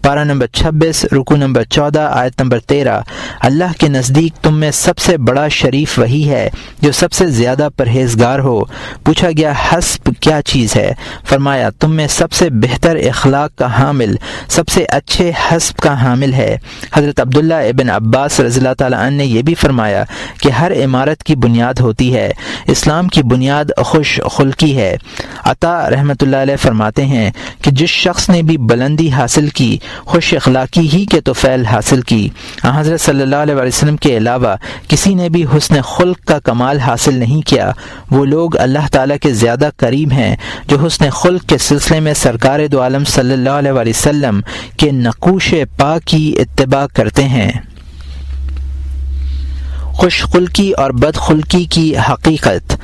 پارہ نمبر 26 رکوع نمبر 14 آیت نمبر 13۔ اللہ کے نزدیک تم میں سب سے بڑا شریف وہی ہے جو سب سے زیادہ پرہیزگار ہو۔ پوچھا گیا حسب کیا چیز ہے؟ فرمایا تم میں سب سے بہتر اخلاق کا حامل سب سے اچھے حسب کا حامل ہے۔ حضرت عبداللہ ابن عباس رضی اللہ تعالیٰ عنہ نے یہ بھی فرمایا کہ ہر عمارت کی بنیاد ہوتی ہے، اسلام کی بنیاد خوش خلقی ہے۔ عطا رحمۃ اللہ علیہ فرماتے ہیں کہ جس شخص نے بھی بلندی حاصل کی خوش اخلاقی ہی کے طفیل حاصل کی۔ حضرت صلی اللہ علیہ وسلم کے علاوہ کسی نے بھی حسن خلق کا کمال حاصل نہیں کیا۔ وہ لوگ اللہ تعالیٰ کے زیادہ قریب ہیں جو حسن خلق کے سلسلے میں سرکار دو عالم صلی اللہ علیہ وسلم کے نقوش پا کی اتباع کرتے ہیں۔ خوش خلقی اور بد خلقی کی حقیقت۔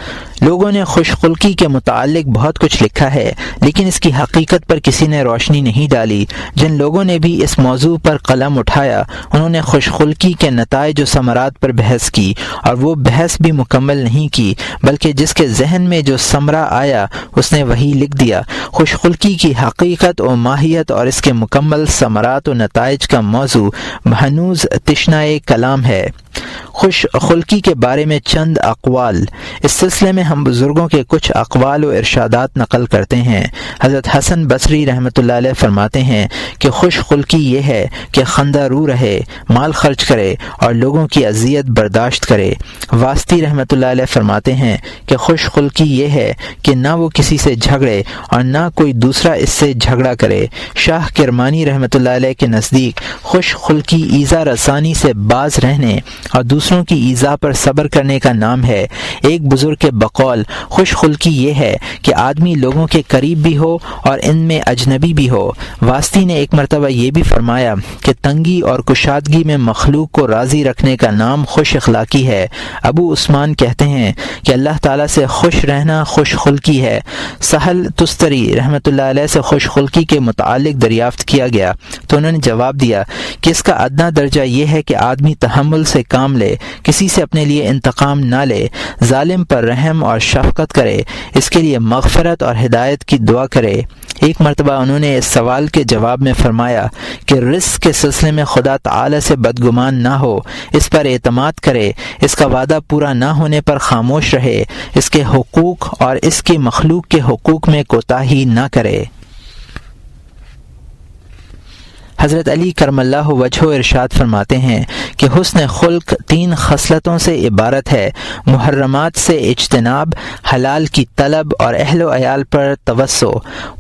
لوگوں نے خوش خلقی کے متعلق بہت کچھ لکھا ہے لیکن اس کی حقیقت پر کسی نے روشنی نہیں ڈالی۔ جن لوگوں نے بھی اس موضوع پر قلم اٹھایا انہوں نے خوش خلقی کے نتائج و ثمرات پر بحث کی، اور وہ بحث بھی مکمل نہیں کی بلکہ جس کے ذہن میں جو ثمرہ آیا اس نے وہی لکھ دیا۔ خوش خلقی کی حقیقت و ماہیت اور اس کے مکمل ثمرات و نتائج کا موضوع ہنوز تشنہ کلام ہے۔ خوش خلقی کے بارے میں چند اقوال۔ اس سلسلے میں ہم بزرگوں کے کچھ اقوال و ارشادات نقل کرتے ہیں۔ حضرت حسن بصری رحمۃ اللہ علیہ فرماتے ہیں کہ خوش خلقی یہ ہے کہ خندہ رو رہے، مال خرچ کرے اور لوگوں کی اذیت برداشت کرے۔ واسطی رحمۃ اللہ علیہ فرماتے ہیں کہ خوش خلقی یہ ہے کہ نہ وہ کسی سے جھگڑے اور نہ کوئی دوسرا اس سے جھگڑا کرے۔ شاہ کرمانی رحمۃ اللہ علیہ کے نزدیک خوش خلقی ایذا رسانی سے باز رہنے اور دوسروں کی ایذا پر صبر کرنے کا نام ہے۔ ایک بزرگ کے بقول خوش خلقی یہ ہے کہ آدمی لوگوں کے قریب بھی ہو اور ان میں اجنبی بھی ہو۔ واسطی نے ایک مرتبہ یہ بھی فرمایا کہ تنگی اور کشادگی میں مخلوق کو راضی رکھنے کا نام خوش اخلاقی ہے۔ ابو عثمان کہتے ہیں کہ اللہ تعالیٰ سے خوش رہنا خوش خلقی ہے۔ سہل تستری رحمۃ اللہ علیہ سے خوش خلقی کے متعلق دریافت کیا گیا تو انہوں نے جواب دیا کہ اس کا ادنا درجہ یہ ہے کہ آدمی تحمل سے کام لے، کسی سے اپنے لیے انتقام نہ لے، ظالم پر رحم اور شفقت کرے، اس کے لیے مغفرت اور ہدایت کی دعا کرے۔ ایک مرتبہ انہوں نے اس سوال کے جواب میں فرمایا کہ رزق کے سلسلے میں خدا تعالی سے بدگمان نہ ہو، اس پر اعتماد کرے، اس کا وعدہ پورا نہ ہونے پر خاموش رہے، اس کے حقوق اور اس کے مخلوق کے حقوق میں کوتاہی نہ کرے۔ حضرت علی کرم اللہ وجہہ ارشاد فرماتے ہیں کہ حسن خلق 3 خصلتوں سے عبارت ہے: محرمات سے اجتناب، حلال کی طلب اور اہل و عیال پر توسع۔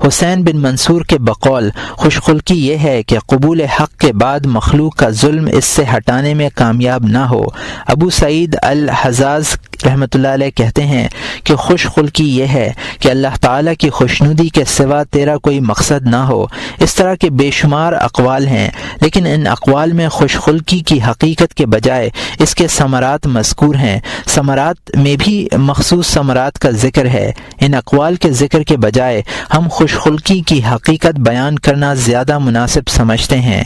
حسین بن منصور کے بقول خوش خلقی یہ ہے کہ قبول حق کے بعد مخلوق کا ظلم اس سے ہٹانے میں کامیاب نہ ہو۔ ابو سعید الحزاز رحمۃ اللہ علیہ کہتے ہیں کہ خوش خلقی یہ ہے کہ اللہ تعالیٰ کی خوشنودی کے سوا تیرا کوئی مقصد نہ ہو۔ اس طرح کے بے شمار اقوال ہیں، لیکن ان اقوال میں خوش خلقی کی حقیقت کے بجائے اس کے ثمرات مذکور ہیں۔ ثمرات میں بھی مخصوص ثمرات کا ذکر ہے۔ ان اقوال کے ذکر کے بجائے ہم خوش خلقی کی حقیقت بیان کرنا زیادہ مناسب سمجھتے ہیں۔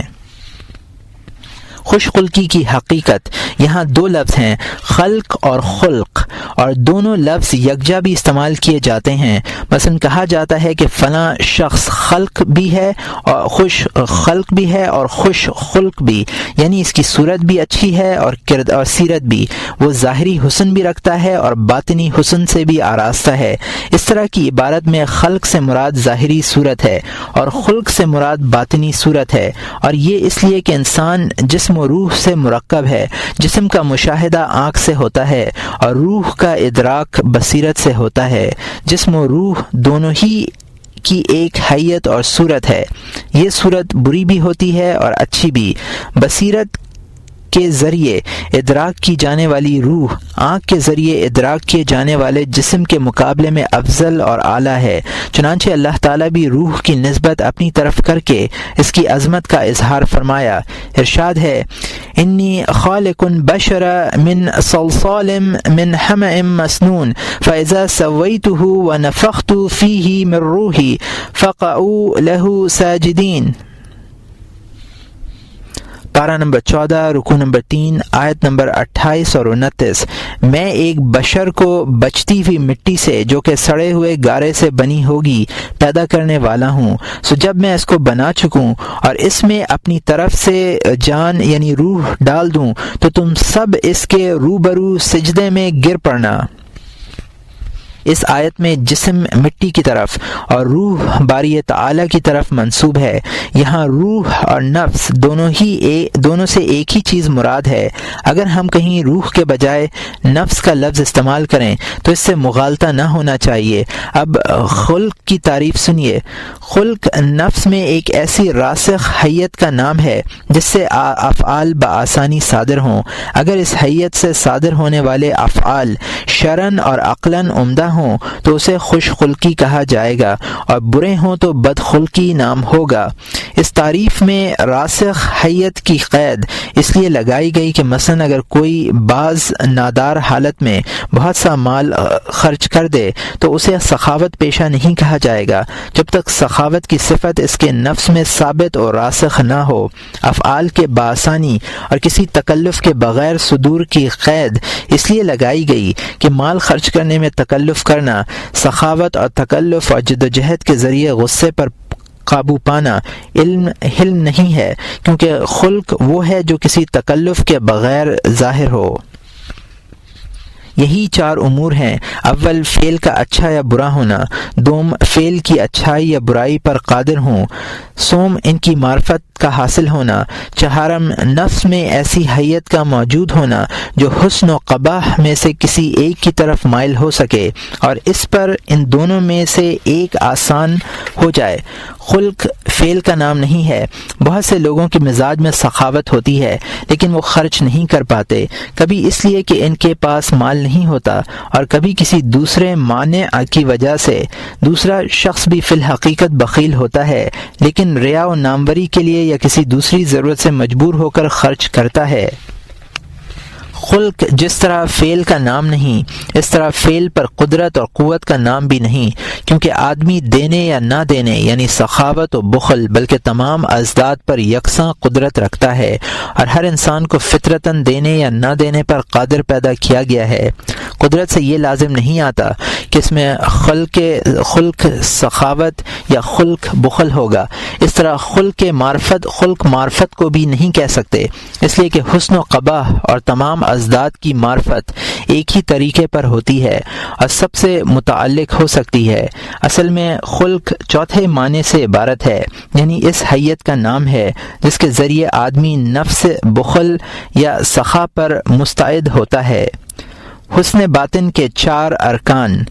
خوش خلقی کی حقیقت، یہاں 2 لفظ ہیں، خلق اور خلق، اور دونوں لفظ یکجا بھی استعمال کیے جاتے ہیں۔ مثلا کہا جاتا ہے کہ فلاں شخص خلق بھی ہے اور خوش خلق بھی، یعنی اس کی صورت بھی اچھی ہے اور سیرت بھی، وہ ظاہری حسن بھی رکھتا ہے اور باطنی حسن سے بھی آراستہ ہے۔ اس طرح کی عبارت میں خلق سے مراد ظاہری صورت ہے اور خلق سے مراد باطنی صورت ہے، اور یہ اس لیے کہ انسان جسم و روح سے مرکب ہے۔ جسم کا مشاہدہ آنکھ سے ہوتا ہے اور روح کا ادراک بصیرت سے ہوتا ہے۔ جسم و روح دونوں ہی کی ایک حیت اور صورت ہے۔ یہ صورت بری بھی ہوتی ہے اور اچھی بھی۔ بصیرت کے ذریعے ادراک کی جانے والی روح آنکھ کے ذریعے ادراک کیے جانے والے جسم کے مقابلے میں افضل اور اعلیٰ ہے۔ چنانچہ اللہ تعالیٰ بھی روح کی نسبت اپنی طرف کر کے اس کی عظمت کا اظہار فرمایا۔ ارشاد ہے: انی خالق بشر من صلصال من حمأ مسنون فاذا سویتہ ونفخت فیہ من روحی فقعوا لہ ساجدین۔ پارہ نمبر 14 رکوع نمبر 3 آیت نمبر 28 اور 29۔ میں ایک بشر کو بچتی ہوئی مٹی سے جو کہ سڑے ہوئے گارے سے بنی ہوگی پیدا کرنے والا ہوں، سو جب میں اس کو بنا چکوں اور اس میں اپنی طرف سے جان یعنی روح ڈال دوں تو تم سب اس کے روبرو سجدے میں گر پڑنا۔ اس آیت میں جسم مٹی کی طرف اور روح باری تعالیٰ کی طرف منسوب ہے۔ یہاں روح اور نفس دونوں سے ایک ہی چیز مراد ہے۔ اگر ہم کہیں روح کے بجائے نفس کا لفظ استعمال کریں تو اس سے مغالطہ نہ ہونا چاہیے۔ اب خلق کی تعریف سنیے۔ خلق نفس میں ایک ایسی راسخ حیت کا نام ہے جس سے افعال بآسانی صادر ہوں۔ اگر اس حیت سے صادر ہونے والے افعال شرعاً اور عقلاً عمدہ ہوں تو اسے خوش خلقی کہا جائے گا، اور برے ہوں تو بد خلقی نام ہوگا۔ اس تعریف میں راسخ حیت کی قید اس لیے لگائی گئی کہ مثلا اگر کوئی بعض نادار حالت میں بہت سا مال خرچ کر دے تو اسے سخاوت پیشہ نہیں کہا جائے گا جب تک سخاوت کی صفت اس کے نفس میں ثابت اور راسخ نہ ہو۔ افعال کے بآسانی اور کسی تکلف کے بغیر صدور کی قید اس لیے لگائی گئی کہ مال خرچ کرنے میں تکلف کرنا سخاوت اور تکلف اور جدوجہد کے ذریعے غصے پر قابو پانا حلم نہیں ہے، کیونکہ خلق وہ ہے جو کسی تکلف کے بغیر ظاہر ہو۔ یہی 4 امور ہیں: اول فعل کا اچھا یا برا ہونا، دوم فعل کی اچھائی یا برائی پر قادر ہوں، سوم ان کی معرفت کا حاصل ہونا، چہارم نفس میں ایسی حیت کا موجود ہونا جو حسن و قباح میں سے کسی ایک کی طرف مائل ہو سکے اور اس پر ان دونوں میں سے ایک آسان ہو جائے۔ خلق فعل کا نام نہیں ہے۔ بہت سے لوگوں کے مزاج میں سخاوت ہوتی ہے لیکن وہ خرچ نہیں کر پاتے، کبھی اس لیے کہ ان کے پاس مال نہیں ہوتا اور کبھی کسی دوسرے مانع کی وجہ سے۔ دوسرا شخص بھی فی الحقیقت بخیل ہوتا ہے لیکن ریا و ناموری کے لیے یا کسی دوسری ضرورت سے مجبور ہو کر خرچ کرتا ہے۔ خلق جس طرح فعل کا نام نہیں، اس طرح فعل پر قدرت اور قوت کا نام بھی نہیں، کیونکہ آدمی دینے یا نہ دینے یعنی سخاوت و بخل بلکہ تمام ازداد پر یکساں قدرت رکھتا ہے، اور ہر انسان کو فطرتاً دینے یا نہ دینے پر قادر پیدا کیا گیا ہے۔ قدرت سے یہ لازم نہیں آتا کہ اس میں خلق سخاوت یا خلق بخل ہوگا. اس طرح خلق معرفت کو بھی نہیں کہہ سکتے، اس لیے کہ حسن و قباح اور تمام ازداد کی معرفت ایک ہی طریقے پر ہوتی ہے اور سب سے متعلق ہو سکتی ہے. اصل میں خلق چوتھے معنی سے عبارت ہے، یعنی اس حیت کا نام ہے جس کے ذریعے آدمی نفس بخل یا سخا پر مستعد ہوتا ہے. حسن باطن کے 4 ارکان.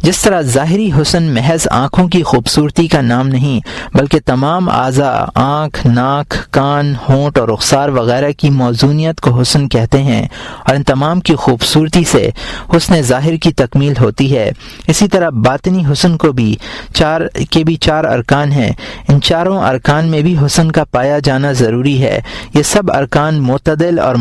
جس طرح ظاہری حسن محض آنکھوں کی خوبصورتی کا نام نہیں بلکہ تمام اعضاء، آنکھ، ناک، کان، ہونٹ اور رخسار وغیرہ کی موزونیت کو حسن کہتے ہیں اور ان تمام کی خوبصورتی سے حسن ظاہر کی تکمیل ہوتی ہے، اسی طرح باطنی حسن کو بھی 4 ارکان ہیں. ان چاروں ارکان میں بھی حسن کا پایا جانا ضروری ہے. یہ سب ارکان معتدل اور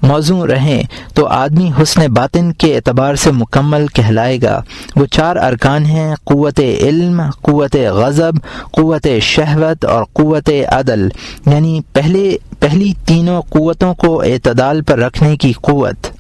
موزوں رہیں تو آدمی حسن باطن کے اعتبار سے مکمل کہلائے گا. وہ 4 ارکان ہیں: قوت علم، قوت غضب، قوت شہوت اور قوت عدل، یعنی پہلی تینوں قوتوں کو اعتدال پر رکھنے کی قوت.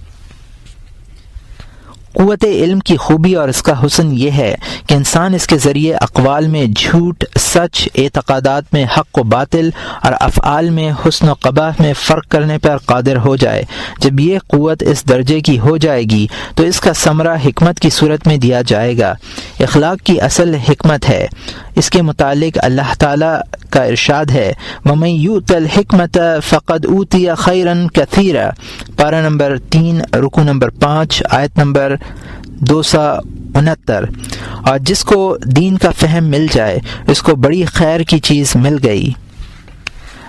قوت علم کی خوبی اور اس کا حسن یہ ہے کہ انسان اس کے ذریعے اقوال میں جھوٹ سچ، اعتقادات میں حق و باطل اور افعال میں حسن و قباح میں فرق کرنے پر قادر ہو جائے. جب یہ قوت اس درجے کی ہو جائے گی تو اس کا ثمرہ حکمت کی صورت میں دیا جائے گا. اخلاق کی اصل حکمت ہے. اس کے متعلق اللہ تعالیٰ کا ارشاد ہے: وَمَن یُؤْتَ الْحِکْمَةَ فَقَدْ أُوتِیَ خَیْرًا کَثِیرًا، پارہ نمبر 3 رکوع نمبر 5 آیت نمبر 269. اور جس کو دین کا فہم مل جائے اس کو بڑی خیر کی چیز مل گئی.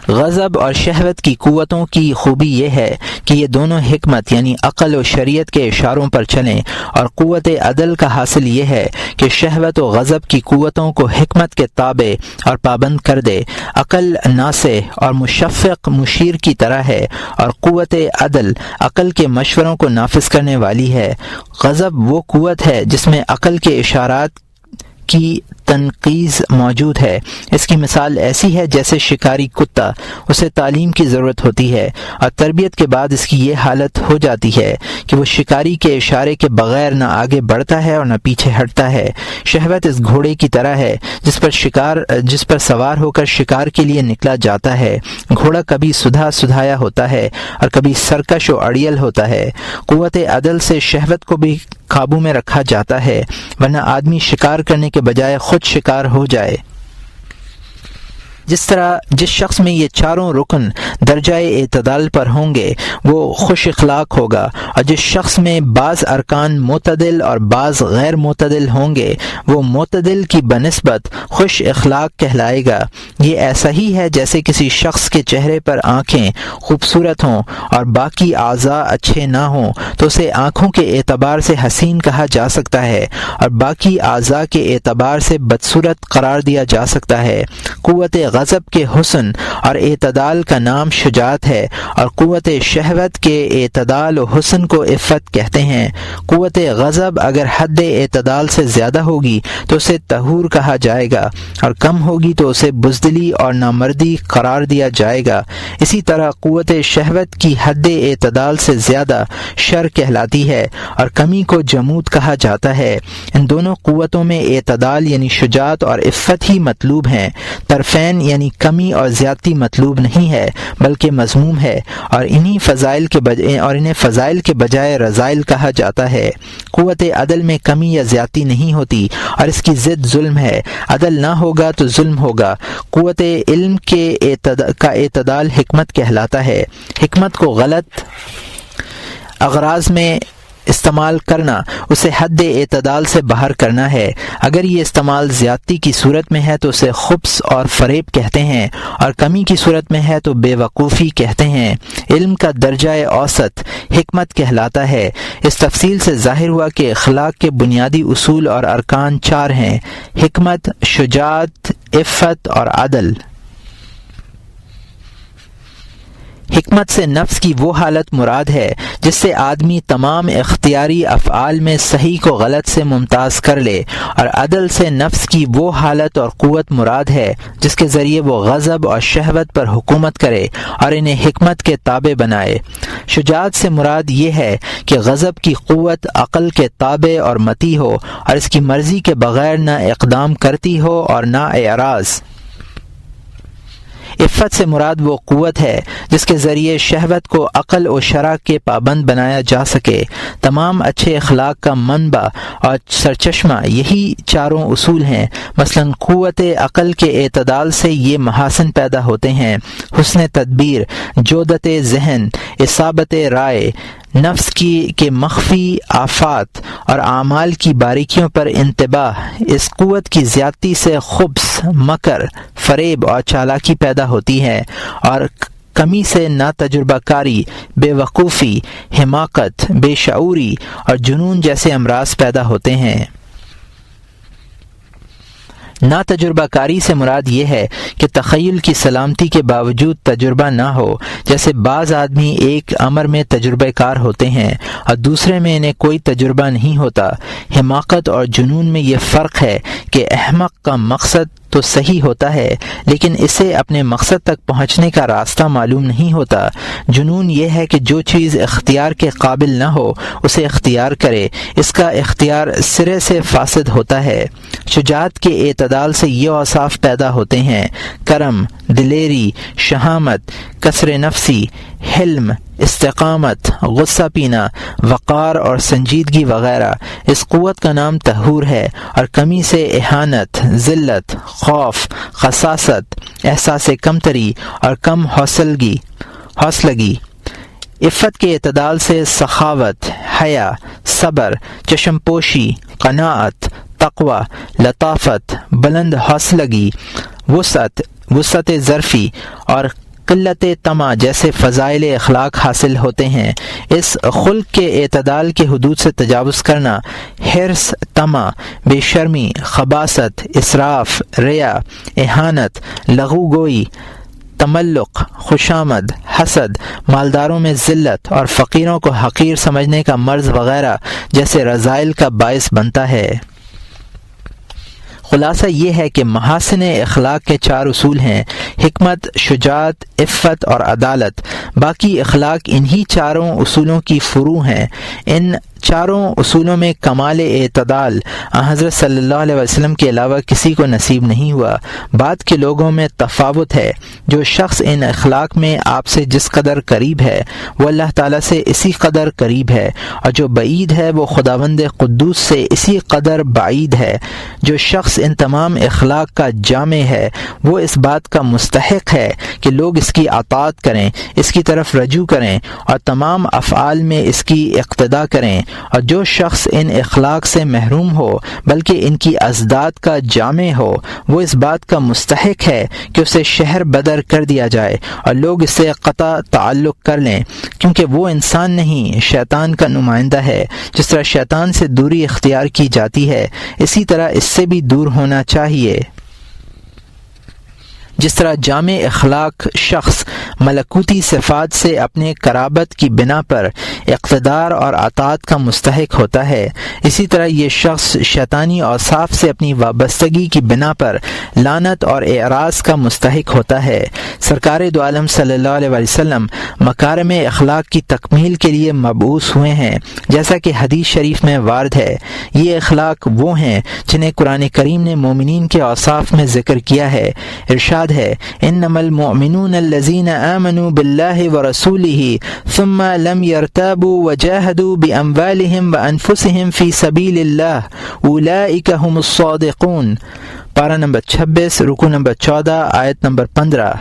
غضب اور شہوت کی قوتوں کی خوبی یہ ہے کہ یہ دونوں حکمت یعنی عقل و شریعت کے اشاروں پر چلیں، اور قوت عدل کا حاصل یہ ہے کہ شہوت و غضب کی قوتوں کو حکمت کے تابع اور پابند کر دے. عقل ناصح اور مشفق مشیر کی طرح ہے اور قوت عدل عقل کے مشوروں کو نافذ کرنے والی ہے. غضب وہ قوت ہے جس میں عقل کے اشارات کی تنقیض موجود ہے. اس کی مثال ایسی ہے جیسے شکاری کتا، اسے تعلیم کی ضرورت ہوتی ہے اور تربیت کے بعد اس کی یہ حالت ہو جاتی ہے کہ وہ شکاری کے اشارے کے بغیر نہ آگے بڑھتا ہے اور نہ پیچھے ہٹتا ہے. شہوت اس گھوڑے کی طرح ہے جس پر سوار ہو کر شکار کے لیے نکلا جاتا ہے. گھوڑا کبھی سدھایا ہوتا ہے اور کبھی سرکش و اڑیل ہوتا ہے. قوت عدل سے شہوت کو بھی قابو میں رکھا جاتا ہے، ورنہ آدمی شکار کرنے کے بجائے خود شکار ہو جائے. جس طرح جس شخص میں یہ چاروں رکن درجہ اعتدال پر ہوں گے وہ خوش اخلاق ہوگا، اور جس شخص میں بعض ارکان معتدل اور بعض غیر معتدل ہوں گے وہ معتدل کی بنسبت خوش اخلاق کہلائے گا. یہ ایسا ہی ہے جیسے کسی شخص کے چہرے پر آنکھیں خوبصورت ہوں اور باقی اعضاء اچھے نہ ہوں تو اسے آنکھوں کے اعتبار سے حسین کہا جا سکتا ہے اور باقی اعضاء کے اعتبار سے بدصورت قرار دیا جا سکتا ہے. قوت غضب کے حسن اور اعتدال کا نام شجاعت ہے اور قوت شہوت کے اعتدال و حسن کو عفت کہتے ہیں. قوت غضب اگر حد اعتدال سے زیادہ ہوگی تو اسے طہور کہا جائے گا اور کم ہوگی تو اسے بزدلی اور نامردی قرار دیا جائے گا. اسی طرح قوت شہوت کی حد اعتدال سے زیادہ شر کہلاتی ہے اور کمی کو جمود کہا جاتا ہے. ان دونوں قوتوں میں اعتدال یعنی شجاعت اور عفت ہی مطلوب ہیں. طرفین یعنی کمی اور زیادتی مطلوب نہیں ہے بلکہ مذموم ہے، اور انہیں فضائل کے بجائے رذائل کہا جاتا ہے. قوت عدل میں کمی یا زیادتی نہیں ہوتی اور اس کی ضد ظلم ہے. عدل نہ ہوگا تو ظلم ہوگا. قوت علم کا اعتدال حکمت کہلاتا ہے. حکمت کو غلط اغراض میں استعمال کرنا اسے حد اعتدال سے باہر کرنا ہے. اگر یہ استعمال زیادتی کی صورت میں ہے تو اسے خبث اور فریب کہتے ہیں، اور کمی کی صورت میں ہے تو بے وقوفی کہتے ہیں. علم کا درجہ اوسط حکمت کہلاتا ہے. اس تفصیل سے ظاہر ہوا کہ اخلاق کے بنیادی اصول اور ارکان 4 ہیں: حکمت، شجاعت، عفت اور عدل. حکمت سے نفس کی وہ حالت مراد ہے جس سے آدمی تمام اختیاری افعال میں صحیح کو غلط سے ممتاز کر لے، اور عدل سے نفس کی وہ حالت اور قوت مراد ہے جس کے ذریعے وہ غضب اور شہوت پر حکومت کرے اور انہیں حکمت کے تابع بنائے۔ شجاعت سے مراد یہ ہے کہ غضب کی قوت عقل کے تابع اور مطیع ہو اور اس کی مرضی کے بغیر نہ اقدام کرتی ہو اور نہ اعراض۔ عفت سے مراد وہ قوت ہے جس کے ذریعے شہوت کو عقل و شرع کے پابند بنایا جا سکے۔ تمام اچھے اخلاق کا منبع اور سرچشمہ یہی چاروں اصول ہیں۔ مثلا قوت عقل کے اعتدال سے یہ محاسن پیدا ہوتے ہیں: حسن تدبیر، جودت ذہن، اصابت رائے، نفس کے مخفی آفات اور اعمال کی باریکیوں پر انتباہ۔ اس قوت کی زیادتی سے خبث، مکر، فریب اور چالاکی پیدا ہوتی ہے، اور کمی سے ناتجربہ کاری، بے وقوفی، حماقت، بے شعوری اور جنون جیسے امراض پیدا ہوتے ہیں۔ ناتجربہ کاری سے مراد یہ ہے کہ تخیل کی سلامتی کے باوجود تجربہ نہ ہو، جیسے بعض آدمی ایک امر میں تجربہ کار ہوتے ہیں اور دوسرے میں انہیں کوئی تجربہ نہیں ہوتا۔ حماقت اور جنون میں یہ فرق ہے کہ احمق کا مقصد تو صحیح ہوتا ہے لیکن اسے اپنے مقصد تک پہنچنے کا راستہ معلوم نہیں ہوتا۔ جنون یہ ہے کہ جو چیز اختیار کے قابل نہ ہو اسے اختیار کرے، اس کا اختیار سرے سے فاسد ہوتا ہے۔ شجاعت کے اعتدال سے یہ اوصاف پیدا ہوتے ہیں: کرم، دلیری، شہامت، کسر نفسی، حلم، استقامت، غصہ پینا، وقار اور سنجیدگی وغیرہ۔ اس قوت کا نام طہور ہے، اور کمی سے اہانت، ذلت، خوف، خساست، احساس کمتری اور کم حوصلگی۔ عفت کے اعتدال سے سخاوت، حیا، صبر، چشم پوشی، قناعت، تقوی، لطافت، بلند حوصلگی، وسعت ظرفی اور قلت طمع جیسے فضائل اخلاق حاصل ہوتے ہیں۔ اس خلق کے اعتدال کے حدود سے تجاوز کرنا، حرص، طمع، بے شرمی، خباثت، اسراف، ریا، اہانت، لغو گوئی، تملق، خوشامد، حسد، مالداروں میں ذلت اور فقیروں کو حقیر سمجھنے کا مرض وغیرہ جیسے رذائل کا باعث بنتا ہے۔ خلاصہ یہ ہے کہ محاسن اخلاق کے 4 اصول ہیں: حکمت، شجاعت، عفت اور عدالت۔ باقی اخلاق انہی چاروں اصولوں کی فروع ہیں۔ ان چاروں اصولوں میں کمال اعتدال حضرت صلی اللہ علیہ وسلم کے علاوہ کسی کو نصیب نہیں ہوا۔ بعد کے لوگوں میں تفاوت ہے۔ جو شخص ان اخلاق میں آپ سے جس قدر قریب ہے وہ اللہ تعالیٰ سے اسی قدر قریب ہے، اور جو بعید ہے وہ خداوند قدوس سے اسی قدر بعید ہے۔ جو شخص ان تمام اخلاق کا جامع ہے وہ اس بات کا مستحق ہے کہ لوگ اس کی اطاعت کریں، اس کی طرف رجوع کریں اور تمام افعال میں اس کی اقتداء کریں۔ اور جو شخص ان اخلاق سے محروم ہو بلکہ ان کی ازداد کا جامع ہو وہ اس بات کا مستحق ہے کہ اسے شہر بدر کر دیا جائے اور لوگ اس سے قطع تعلق کر لیں، کیونکہ وہ انسان نہیں، شیطان کا نمائندہ ہے۔ جس طرح شیطان سے دوری اختیار کی جاتی ہے اسی طرح اس سے بھی دور ہونا چاہیے۔ جس طرح جامع اخلاق شخص ملکوتی صفات سے اپنے قرابت کی بنا پر اقتدار اور اطاعت کا مستحق ہوتا ہے، اسی طرح یہ شخص شیطانی اوصاف سے اپنی وابستگی کی بنا پر لعنت اور اعراض کا مستحق ہوتا ہے۔ سرکار دو عالم صلی اللہ علیہ وسلم مکارم اخلاق کی تکمیل کے لیے مبعوث ہوئے ہیں، جیسا کہ حدیث شریف میں وارد ہے۔ یہ اخلاق وہ ہیں جنہیں قرآن کریم نے مومنین کے اوصاف میں ذکر کیا ہے۔ ارشاد ہے: انما المؤمنون الذین آمنوا باللہ ورسولہ ثم لم يرتابوا وجاہدوا باموالہم وانفسہم فی سبیل اللہ اولئک ھم الصادقون۔ پارہ نمبر 26، رکوع نمبر 14، آیت نمبر 15۔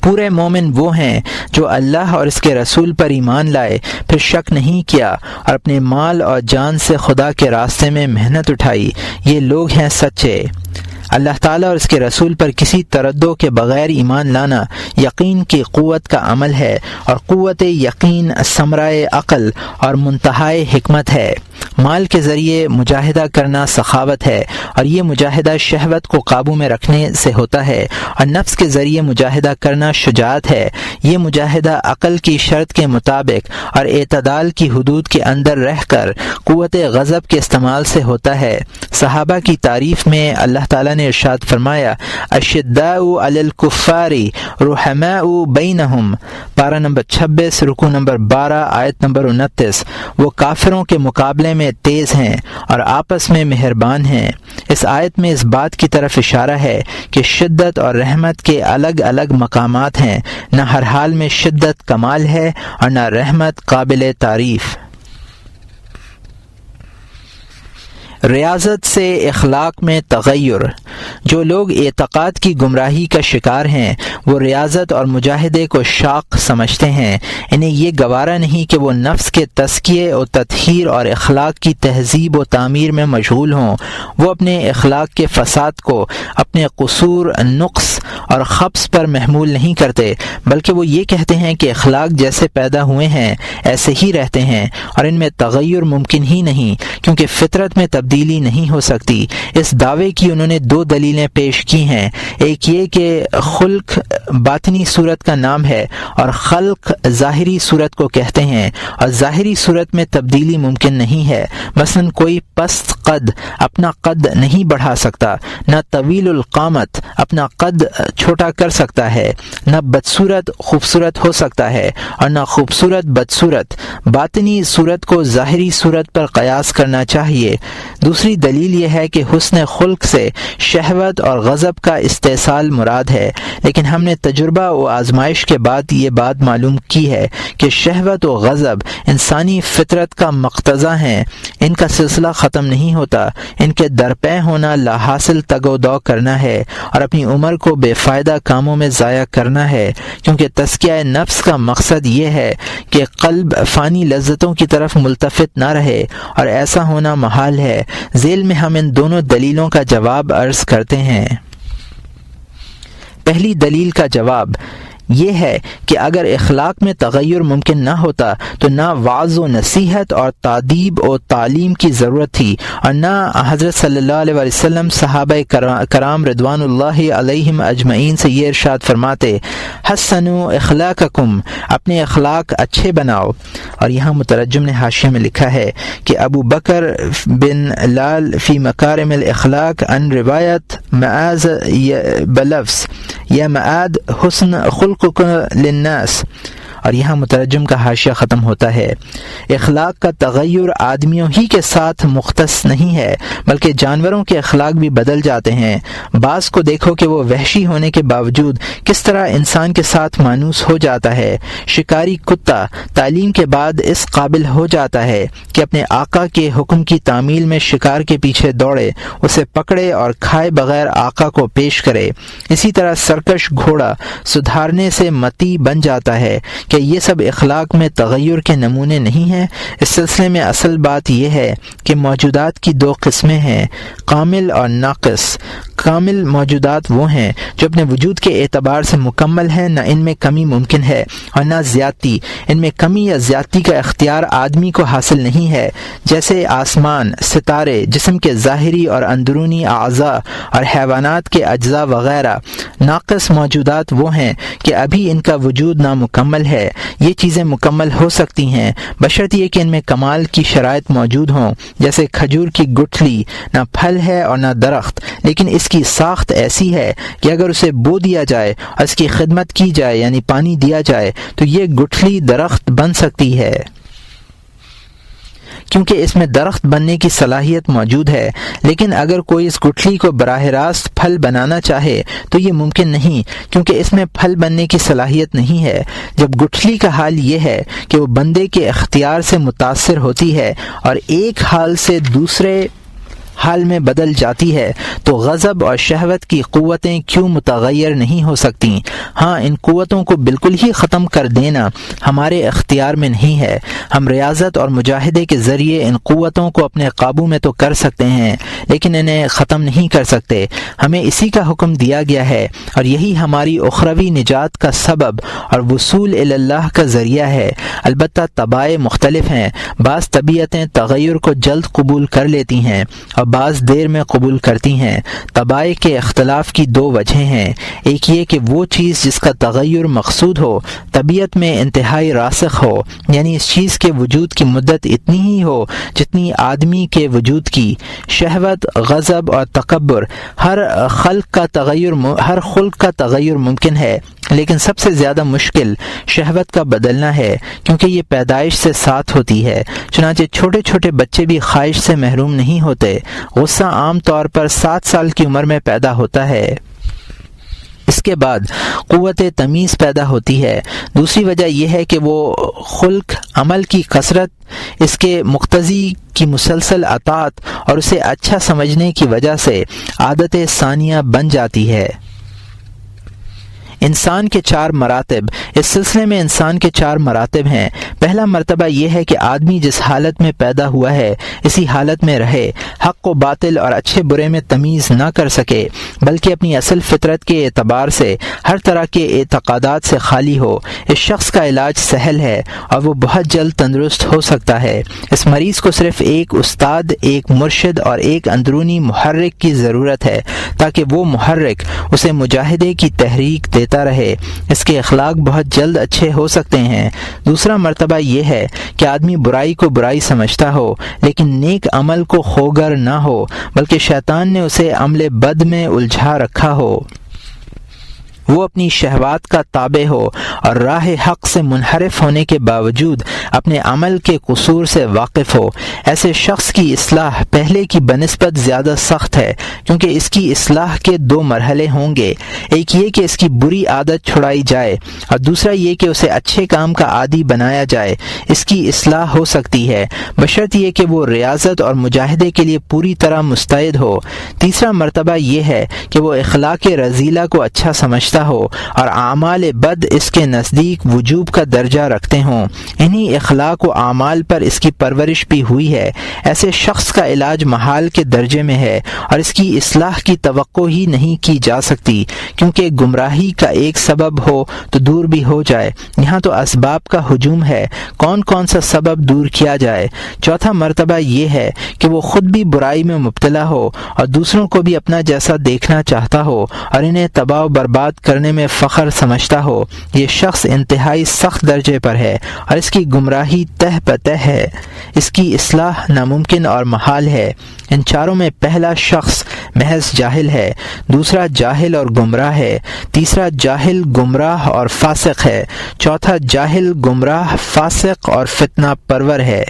پورے مومن وہ ہیں جو اللہ اور اس کے رسول پر ایمان لائے، پھر شک نہیں کیا اور اپنے مال اور جان سے خدا کے راستے میں محنت اٹھائی، یہ لوگ ہیں سچے۔ اللہ تعالیٰ اور اس کے رسول پر کسی تردد کے بغیر ایمان لانا یقین کی قوت کا عمل ہے، اور قوت یقین ثمرۂ عقل اور منتہائے حکمت ہے۔ مال کے ذریعے مجاہدہ کرنا سخاوت ہے، اور یہ مجاہدہ شہوت کو قابو میں رکھنے سے ہوتا ہے، اور نفس کے ذریعے مجاہدہ کرنا شجاعت ہے۔ یہ مجاہدہ عقل کی شرط کے مطابق اور اعتدال کی حدود کے اندر رہ کر قوت غضب کے استعمال سے ہوتا ہے۔ صحابہ کی تعریف میں اللہ تعالیٰ نے ارشاد فرمایا، اشداء علی الکفار رحماء بینہم، پارہ نمبر 26 رکوع نمبر 12 آیت نمبر 29، وہ کافروں کے مقابلے میں تیز ہیں اور آپس میں مہربان ہیں۔ اس آیت میں اس بات کی طرف اشارہ ہے کہ شدت اور رحمت کے الگ الگ مقامات ہیں، نہ ہر حال میں شدت کمال ہے اور نہ رحمت قابل تعریف۔ ریاضت سے اخلاق میں تغیر۔ جو لوگ اعتقاد کی گمراہی کا شکار ہیں وہ ریاضت اور مجاہدے کو شاق سمجھتے ہیں۔ انہیں یہ گوارا نہیں کہ وہ نفس کے تزکیے و تطہیر اور اخلاق کی تہذیب و تعمیر میں مشغول ہوں۔ وہ اپنے اخلاق کے فساد کو اپنے قصور، نقص اور خبث پر محمول نہیں کرتے، بلکہ وہ یہ کہتے ہیں کہ اخلاق جیسے پیدا ہوئے ہیں ایسے ہی رہتے ہیں، اور ان میں تغیر ممکن ہی نہیں، کیونکہ فطرت میں تبدیلی نہیں ہو سکتی۔ اس دعوے کی انہوں نے دو دلیلیں پیش کی ہیں، ایک یہ کہ خلق باطنی صورت کا نام ہے اور خلق ظاہری صورت کو کہتے ہیں، اور ظاہری صورت میں تبدیلی ممکن نہیں ہے۔ مثلا کوئی پست قد اپنا قد نہیں بڑھا سکتا، نہ طویل القامت اپنا قد چھوٹا کر سکتا ہے، نہ بدصورت خوبصورت ہو سکتا ہے اور نہ خوبصورت بدصورت۔ باطنی صورت کو ظاہری صورت پر قیاس کرنا چاہیے۔ دوسری دلیل یہ ہے کہ حسن خلق سے شہوت اور غضب کا استحصال مراد ہے، لیکن ہم نے تجربہ و آزمائش کے بعد یہ بات معلوم کی ہے کہ شہوت و غضب انسانی فطرت کا مقتضا ہیں، ان کا سلسلہ ختم نہیں ہوتا، ان کے درپے ہونا لا حاصل تگ و دو کرنا ہے اور اپنی عمر کو بے فائدہ کاموں میں ضائع کرنا ہے، کیونکہ تزکیہ نفس کا مقصد یہ ہے کہ قلب فانی لذتوں کی طرف ملتفت نہ رہے، اور ایسا ہونا محال ہے۔ ذیل میں ہم ان دونوں دلیلوں کا جواب عرض کرتے ہیں۔ پہلی دلیل کا جواب یہ ہے کہ اگر اخلاق میں تغیر ممکن نہ ہوتا تو نہ وعظ و نصیحت اور تادیب و تعلیم کی ضرورت تھی، اور نہ حضرت صلی اللہ علیہ وسلم صحابہ کرام رضوان اللہ علیہم اجمعین سے یہ ارشاد فرماتے، حسنوا اخلاقکم، اپنے اخلاق اچھے بناؤ۔ اور یہاں مترجم نے حاشیہ میں لکھا ہے کہ ابو بکر بن لال فی مکارم الاخلاق ان روایت معاذ بلفظ یا معاد حسن خلق للناس، اور یہاں مترجم کا حاشیہ ختم ہوتا ہے۔ اخلاق کا تغیر آدمیوں ہی کے ساتھ مختص نہیں ہے، بلکہ جانوروں کے اخلاق بھی بدل جاتے ہیں۔ بعض کو دیکھو کہ وہ وحشی ہونے کے باوجود کس طرح انسان کے ساتھ مانوس ہو جاتا ہے۔ شکاری کتا تعلیم کے بعد اس قابل ہو جاتا ہے کہ اپنے آقا کے حکم کی تعمیل میں شکار کے پیچھے دوڑے، اسے پکڑے اور کھائے بغیر آقا کو پیش کرے۔ اسی طرح سرکش گھوڑا سدھارنے سے متی بن جاتا ہے۔ کہ یہ سب اخلاق میں تغیر کے نمونے نہیں ہیں؟ اس سلسلے میں اصل بات یہ ہے کہ موجودات کی دو قسمیں ہیں، کامل اور ناقص۔ کامل موجودات وہ ہیں جو اپنے وجود کے اعتبار سے مکمل ہیں، نہ ان میں کمی ممکن ہے اور نہ زیادتی۔ ان میں کمی یا زیادتی کا اختیار آدمی کو حاصل نہیں ہے، جیسے آسمان، ستارے، جسم کے ظاہری اور اندرونی اعضاء اور حیوانات کے اجزاء وغیرہ۔ ناقص موجودات وہ ہیں کہ ابھی ان کا وجود نامکمل ہے۔ یہ چیزیں مکمل ہو سکتی ہیں بشرط یہ کہ ان میں کمال کی شرائط موجود ہوں، جیسے کھجور کی گٹھلی، نہ پھل ہے اور نہ درخت، لیکن اس کی ساخت ایسی ہے کہ اگر اسے بو دیا جائے اور اس کی خدمت کی جائے یعنی پانی دیا جائے تو یہ گٹھلی درخت بن سکتی ہے، کیونکہ اس میں درخت بننے کی صلاحیت موجود ہے۔ لیکن اگر کوئی اس گٹھلی کو براہ راست پھل بنانا چاہے تو یہ ممکن نہیں، کیونکہ اس میں پھل بننے کی صلاحیت نہیں ہے۔ جب گٹھلی کا حال یہ ہے کہ وہ بندے کے اختیار سے متاثر ہوتی ہے اور ایک حال سے دوسرے حال میں بدل جاتی ہے تو غضب اور شہوت کی قوتیں کیوں متغیر نہیں ہو سکتی؟ ہاں، ان قوتوں کو بالکل ہی ختم کر دینا ہمارے اختیار میں نہیں ہے۔ ہم ریاضت اور مجاہدے کے ذریعے ان قوتوں کو اپنے قابو میں تو کر سکتے ہیں، لیکن انہیں ختم نہیں کر سکتے۔ ہمیں اسی کا حکم دیا گیا ہے، اور یہی ہماری اخروی نجات کا سبب اور وصول الی اللہ کا ذریعہ ہے۔ البتہ طبائع مختلف ہیں، بعض طبیعتیں تغیر کو جلد قبول کر لیتی ہیں اور بعض دیر میں قبول کرتی ہیں۔ طبائع کے اختلاف کی دو وجہیں ہیں، ایک یہ کہ وہ چیز جس کا تغیر مقصود ہو طبیعت میں انتہائی راسخ ہو، یعنی اس چیز کے وجود کی مدت اتنی ہی ہو جتنی آدمی کے وجود کی۔ شہوت، غضب اور تکبر، ہر خلق کا تغیر ممکن ہے، لیکن سب سے زیادہ مشکل شہوت کا بدلنا ہے، کیونکہ یہ پیدائش سے ساتھ ہوتی ہے۔ چنانچہ چھوٹے چھوٹے بچے بھی خواہش سے محروم نہیں ہوتے۔ غصہ عام طور پر 7 سال کی عمر میں پیدا ہوتا ہے۔ اس کے بعد قوت تمیز پیدا ہوتی ہے۔ دوسری وجہ یہ ہے کہ وہ خلق، عمل کی کثرت، اس کے مقتضی کی مسلسل اطاعت اور اسے اچھا سمجھنے کی وجہ سے عادت ثانیہ بن جاتی ہے۔ انسان کے 4 مراتب، اس سلسلے میں انسان کے 4 مراتب ہیں۔ پہلا مرتبہ یہ ہے کہ آدمی جس حالت میں پیدا ہوا ہے اسی حالت میں رہے، حق و باطل اور اچھے برے میں تمیز نہ کر سکے، بلکہ اپنی اصل فطرت کے اعتبار سے ہر طرح کے اعتقادات سے خالی ہو۔ اس شخص کا علاج سہل ہے اور وہ بہت جلد تندرست ہو سکتا ہے۔ اس مریض کو صرف ایک استاد، ایک مرشد اور ایک اندرونی محرک کی ضرورت ہے، تاکہ وہ محرک اسے مجاہدے کی تحریک دیتا رہے۔ اس کے اخلاق بہت جلد اچھے ہو سکتے ہیں۔ دوسرا مرتبہ یہ ہے کہ آدمی برائی کو برائی سمجھتا ہو، لیکن نیک عمل کو خوگر نہ ہو، بلکہ شیطان نے اسے عمل بد میں الجھا رکھا ہو۔ وہ اپنی شہوات کا تابع ہو اور راہ حق سے منحرف ہونے کے باوجود اپنے عمل کے قصور سے واقف ہو۔ ایسے شخص کی اصلاح پہلے کی بنسبت زیادہ سخت ہے، کیونکہ اس کی اصلاح کے 2 مرحلے ہوں گے۔ ایک یہ کہ اس کی بری عادت چھڑائی جائے، اور دوسرا یہ کہ اسے اچھے کام کا عادی بنایا جائے۔ اس کی اصلاح ہو سکتی ہے بشرط یہ کہ وہ ریاضت اور مجاہدے کے لیے پوری طرح مستعد ہو۔ تیسرا مرتبہ یہ ہے کہ وہ اخلاق رذیلہ کو اچھا سمجھتا ہو اور اعمال بد اس کے نزدیک وجوب کا درجہ رکھتے ہوں۔ انہی اخلاق و اعمال پر اس کی پرورش بھی ہوئی ہے۔ ایسے شخص کا علاج محال کے درجے میں ہے اور اس کی اصلاح کی توقع ہی نہیں کی جا سکتی، کیونکہ گمراہی کا ایک سبب ہو تو دور بھی ہو جائے۔ یہاں تو اسباب کا ہجوم ہے، کون کون سا سبب دور کیا جائے۔ چوتھا مرتبہ یہ ہے کہ وہ خود بھی برائی میں مبتلا ہو اور دوسروں کو بھی اپنا جیسا دیکھنا چاہتا ہو اور انہیں تباہ و برباد کرنے میں فخر سمجھتا ہو۔ یہ شخص انتہائی سخت درجے پر ہے اور اس کی گمراہی تہ پتہ ہے۔ اس کی اصلاح ناممکن اور محال ہے۔ ان چاروں میں پہلا شخص محض جاہل ہے، دوسرا جاہل اور گمراہ ہے، تیسرا جاہل گمراہ اور فاسق ہے، چوتھا جاہل گمراہ فاسق اور فتنہ پرور ہے۔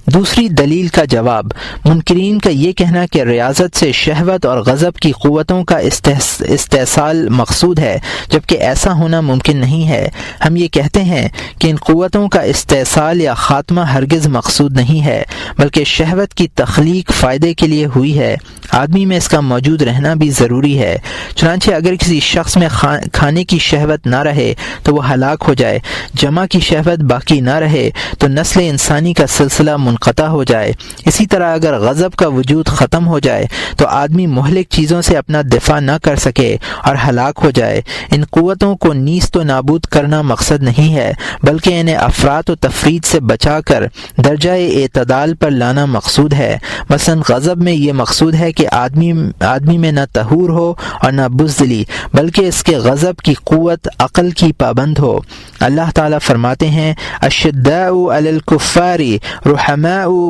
دوسری دلیل کا جواب، منکرین کا یہ کہنا کہ ریاضت سے شہوت اور غضب کی قوتوں کا استحصال مقصود ہے، جبکہ ایسا ہونا ممکن نہیں ہے۔ ہم یہ کہتے ہیں کہ ان قوتوں کا استحصال یا خاتمہ ہرگز مقصود نہیں ہے، بلکہ شہوت کی تخلیق فائدے کے لیے ہوئی ہے۔ آدمی میں اس کا موجود رہنا بھی ضروری ہے۔ چنانچہ اگر کسی شخص میں کھانے کی شہوت نہ رہے تو وہ ہلاک ہو جائے، جمع کی شہوت باقی نہ رہے تو نسل انسانی کا سلسلہ منقطع ہو جائے۔ اسی طرح اگر غضب کا وجود ختم ہو جائے تو آدمی مہلک چیزوں سے اپنا دفاع نہ کر سکے اور ہلاک ہو جائے۔ ان قوتوں کو نیست و نابود کرنا مقصد نہیں ہے، بلکہ انہیں افراط و تفرید سے بچا کر درجہ اعتدال پر لانا مقصود ہے۔ مثلا غضب میں یہ مقصود ہے کہ آدمی میں نہ تہور ہو اور نہ بزدلی، بلکہ اس کے غضب کی قوت عقل کی پابند ہو۔ اللہ تعالیٰ فرماتے ہیں اشداء علی الکفار رحماء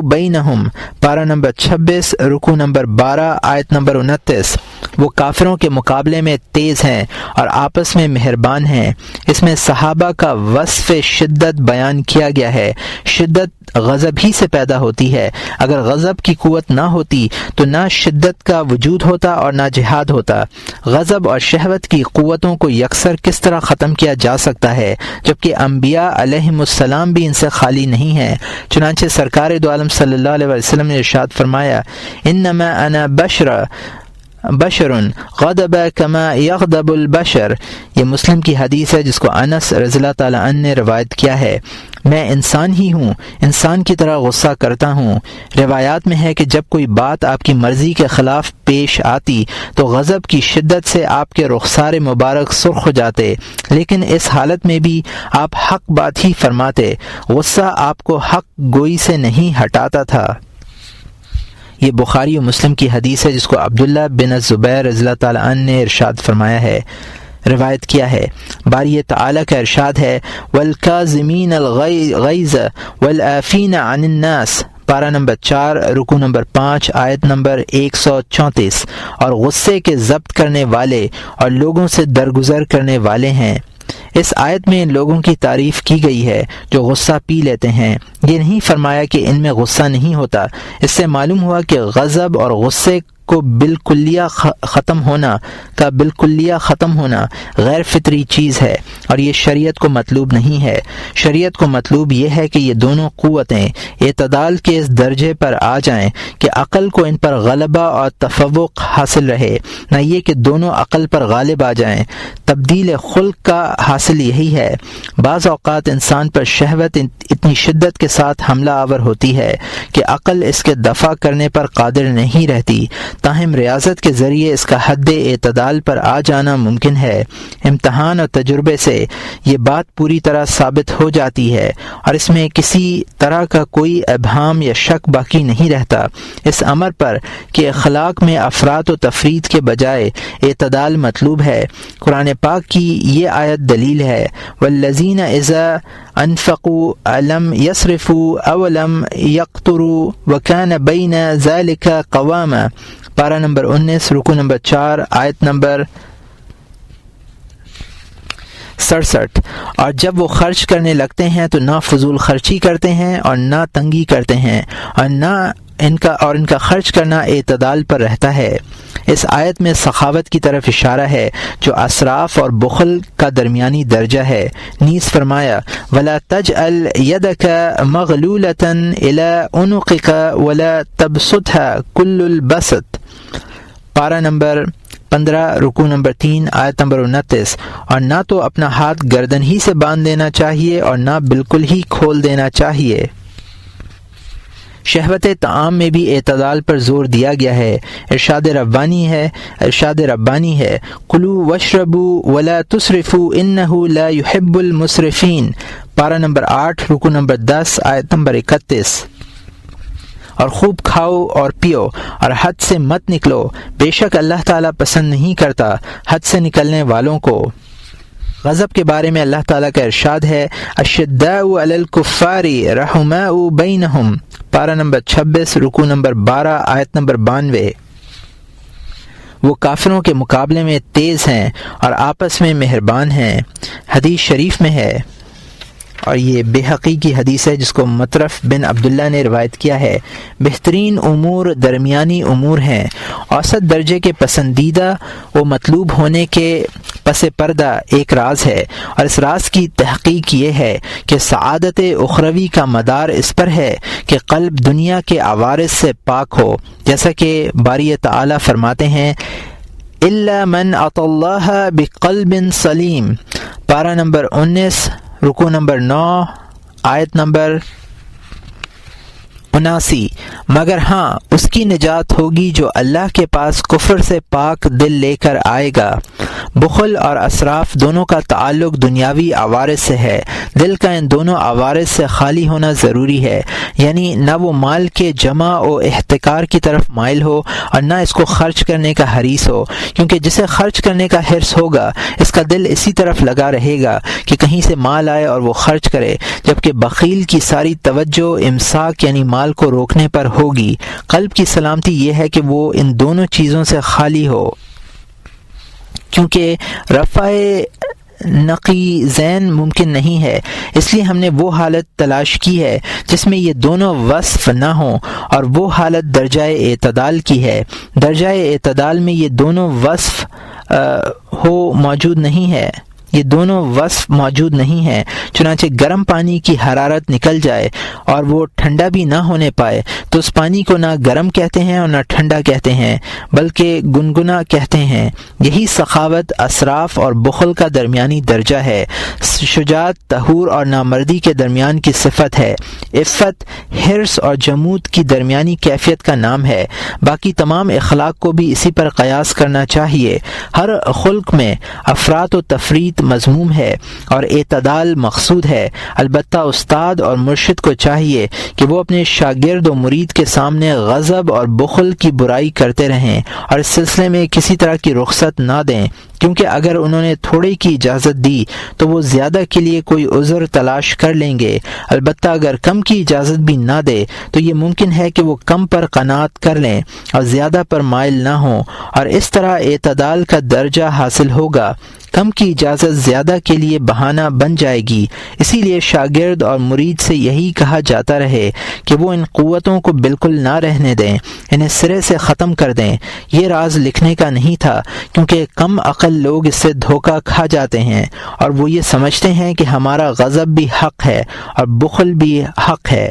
بینہم، پارہ نمبر 26 رکوع نمبر 12 آیت نمبر 29۔ وہ کافروں کے مقابلے میں تیز ہیں اور آپس میں مہربان ہیں۔ اس میں صحابہ کا وصف شدت بیان کیا گیا ہے۔ شدت غضب ہی سے پیدا ہوتی ہے۔ اگر غضب کی قوت نہ ہوتی تو نہ شدت کا وجود ہوتا اور نہ جہاد ہوتا۔ غضب اور شہوت کی قوتوں کو یکسر کس طرح ختم کیا جا سکتا ہے، جبکہ انبیاء علیہم السلام بھی ان سے خالی نہیں ہیں۔ چنانچہ سرکار سرکار دو عالم صلی اللہ علیہ وسلم نے ارشاد فرمایا انما انا بشر غضب کما یغضب البشر، یہ مسلم کی حدیث ہے جس کو انس رضی اللہ تعالی عنہ نے روایت کیا ہے۔ میں انسان ہی ہوں، انسان کی طرح غصہ کرتا ہوں۔ روایات میں ہے کہ جب کوئی بات آپ کی مرضی کے خلاف پیش آتی تو غضب کی شدت سے آپ کے رخسار مبارک سرخ ہو جاتے، لیکن اس حالت میں بھی آپ حق بات ہی فرماتے، غصہ آپ کو حق گوئی سے نہیں ہٹاتا تھا۔ یہ بخاری و مسلم کی حدیث ہے جس کو عبداللہ بن الزبیر رضی اللہ تعالی عنہ نے ارشاد فرمایا ہے، روایت کیا ہے۔ باری تعالی کا ارشاد ہے والکاظمین الغیظ والعافین عن الناس، پارہ نمبر 4 رکوع نمبر 5 آیت نمبر 134، اور غصے کے ضبط کرنے والے اور لوگوں سے درگزر کرنے والے ہیں۔ اس آیت میں ان لوگوں کی تعریف کی گئی ہے جو غصہ پی لیتے ہیں، یہ نہیں فرمایا کہ ان میں غصہ نہیں ہوتا۔ اس سے معلوم ہوا کہ غضب اور غصے کو بالکلیہ ختم ہونا غیر فطری چیز ہے، اور یہ شریعت کو مطلوب نہیں ہے۔ شریعت کو مطلوب یہ ہے کہ یہ دونوں قوتیں اعتدال کے اس درجے پر آ جائیں کہ عقل کو ان پر غلبہ اور تفوق حاصل رہے، نہ یہ کہ دونوں عقل پر غالب آ جائیں۔ تبدیل خلق کا حاصل یہی ہے۔ بعض اوقات انسان پر شہوت اتنی شدت کے ساتھ حملہ آور ہوتی ہے کہ عقل اس کے دفع کرنے پر قادر نہیں رہتی، تاہم ریاضت کے ذریعے اس کا حد اعتدال پر آ جانا ممکن ہے۔ امتحان اور تجربے سے یہ بات پوری طرح ثابت ہو جاتی ہے اور اس میں کسی طرح کا کوئی ابہام یا شک باقی نہیں رہتا۔ اس امر پر کہ اخلاق میں افراط و تفریط کے بجائے اعتدال مطلوب ہے، قرآن پاک کی یہ آیت دلیل ہے والذین اذا انفقوا لم یسرفوا او لم یقتروا وکان بین ذلک قواما، پارہ نمبر 19 رکوع نمبر 4 آیت نمبر 67۔ اور جب وہ خرچ کرنے لگتے ہیں تو نہ فضول خرچی کرتے ہیں اور نہ تنگی کرتے ہیں، اور ان کا خرچ کرنا اعتدال پر رہتا ہے۔ اس آیت میں سخاوت کی طرف اشارہ ہے جو اسراف اور بخل کا درمیانی درجہ ہے۔ نیز فرمایا وَلَا تَجْعَلْ يَدَكَ مَغْلُولَةً إِلَىٰ عُنُقِكَ وَلَا تَبْسُطْهَا كُلَّ الْبَسْطِ، پارہ نمبر 15 رکوع نمبر 3 آیت نمبر 29، اور نہ تو اپنا ہاتھ گردن ہی سے باندھ دینا چاہیے اور نہ بالکل ہی کھول دینا چاہیے۔ شہوت طعام میں بھی اعتدال پر زور دیا گیا ہے۔ ارشاد ربانی ہے کلوا واشربوا ولا تسرفوا انه لا يحب المسرفین، پارہ نمبر 8 رکوع نمبر 10 آیت نمبر 31، اور خوب کھاؤ اور پیو اور حد سے مت نکلو، بے شک اللہ تعالیٰ پسند نہیں کرتا حد سے نکلنے والوں کو۔ غضب کے بارے میں اللہ تعالیٰ کا ارشاد ہے اشداء علی الکفار رحماء بینہم، پارہ نمبر 26 رکوع نمبر 12 آیت نمبر 92، وہ کافروں کے مقابلے میں تیز ہیں اور آپس میں مہربان ہیں۔ حدیث شریف میں ہے، اور یہ بحقی کی حدیث ہے جس کو مطرف بن عبداللہ نے روایت کیا ہے، بہترین امور درمیانی امور ہیں، اوسط درجے کے پسندیدہ و مطلوب ہونے کے پس پردہ ایک راز ہے، اور اس راز کی تحقیق یہ ہے کہ سعادت اخروی کا مدار اس پر ہے کہ قلب دنیا کے عوارض سے پاک ہو، جیسا کہ باری تعالی فرماتے ہیں الا من اتی اللہ بقلب سلیم، پارہ نمبر 19 رکوع نمبر 9 آیت نمبر 79، مگر ہاں اس کی نجات ہوگی جو اللہ کے پاس کفر سے پاک دل لے کر آئے گا۔ بخل اور اسراف دونوں کا تعلق دنیاوی عوارض سے ہے، دل کا ان دونوں عوارض سے خالی ہونا ضروری ہے، یعنی نہ وہ مال کے جمع و احتکار کی طرف مائل ہو اور نہ اس کو خرچ کرنے کا حریص ہو، کیونکہ جسے خرچ کرنے کا حرص ہوگا اس کا دل اسی طرف لگا رہے گا کہ کہیں سے مال آئے اور وہ خرچ کرے، جبکہ بخیل کی ساری توجہ امساک یعنی مال کو روکنے پر ہوگی۔ قلب کی سلامتی یہ ہے کہ وہ ان دونوں چیزوں سے خالی ہو، کیونکہ رفع نقی ذہن ممکن نہیں ہے، اس لیے ہم نے وہ حالت تلاش کی ہے جس میں یہ دونوں وصف نہ ہوں، اور وہ حالت درجہ اعتدال کی ہے۔ درجہ اعتدال میں یہ دونوں وصف موجود نہیں ہے، یہ دونوں وصف موجود نہیں ہیں، چنانچہ گرم پانی کی حرارت نکل جائے اور وہ ٹھنڈا بھی نہ ہونے پائے تو اس پانی کو نہ گرم کہتے ہیں اور نہ ٹھنڈا کہتے ہیں بلکہ گنگنا کہتے ہیں۔ یہی سخاوت، اسراف اور بخل کا درمیانی درجہ ہے، شجاعت، طہور اور نامردی کے درمیان کی صفت ہے، عفت، حرص اور جمود کی درمیانی کیفیت کا نام ہے۔ باقی تمام اخلاق کو بھی اسی پر قیاس کرنا چاہیے۔ ہر خلق میں افراط و تفریط مذموم ہے اور اعتدال مقصود ہے۔ البتہ استاد اور مرشد کو چاہیے کہ وہ اپنے شاگرد و مرید کے سامنے غضب اور بخل کی برائی کرتے رہیں اور اس سلسلے میں کسی طرح کی رخصت نہ دیں، کیونکہ اگر انہوں نے تھوڑے کی اجازت دی تو وہ زیادہ کے لیے کوئی عذر تلاش کر لیں گے۔ البتہ اگر کم کی اجازت بھی نہ دے تو یہ ممکن ہے کہ وہ کم پر قناعت کر لیں اور زیادہ پر مائل نہ ہوں، اور اس طرح اعتدال کا درجہ حاصل ہوگا۔ کم کی اجازت زیادہ کے لیے بہانہ بن جائے گی، اسی لیے شاگرد اور مرید سے یہی کہا جاتا رہے کہ وہ ان قوتوں کو بالکل نہ رہنے دیں، انہیں سرے سے ختم کر دیں۔ یہ راز لکھنے کا نہیں تھا، کیونکہ کم عقل لوگ اس سے دھوکہ کھا جاتے ہیں اور وہ یہ سمجھتے ہیں کہ ہمارا غضب بھی حق ہے اور بخل بھی حق ہے۔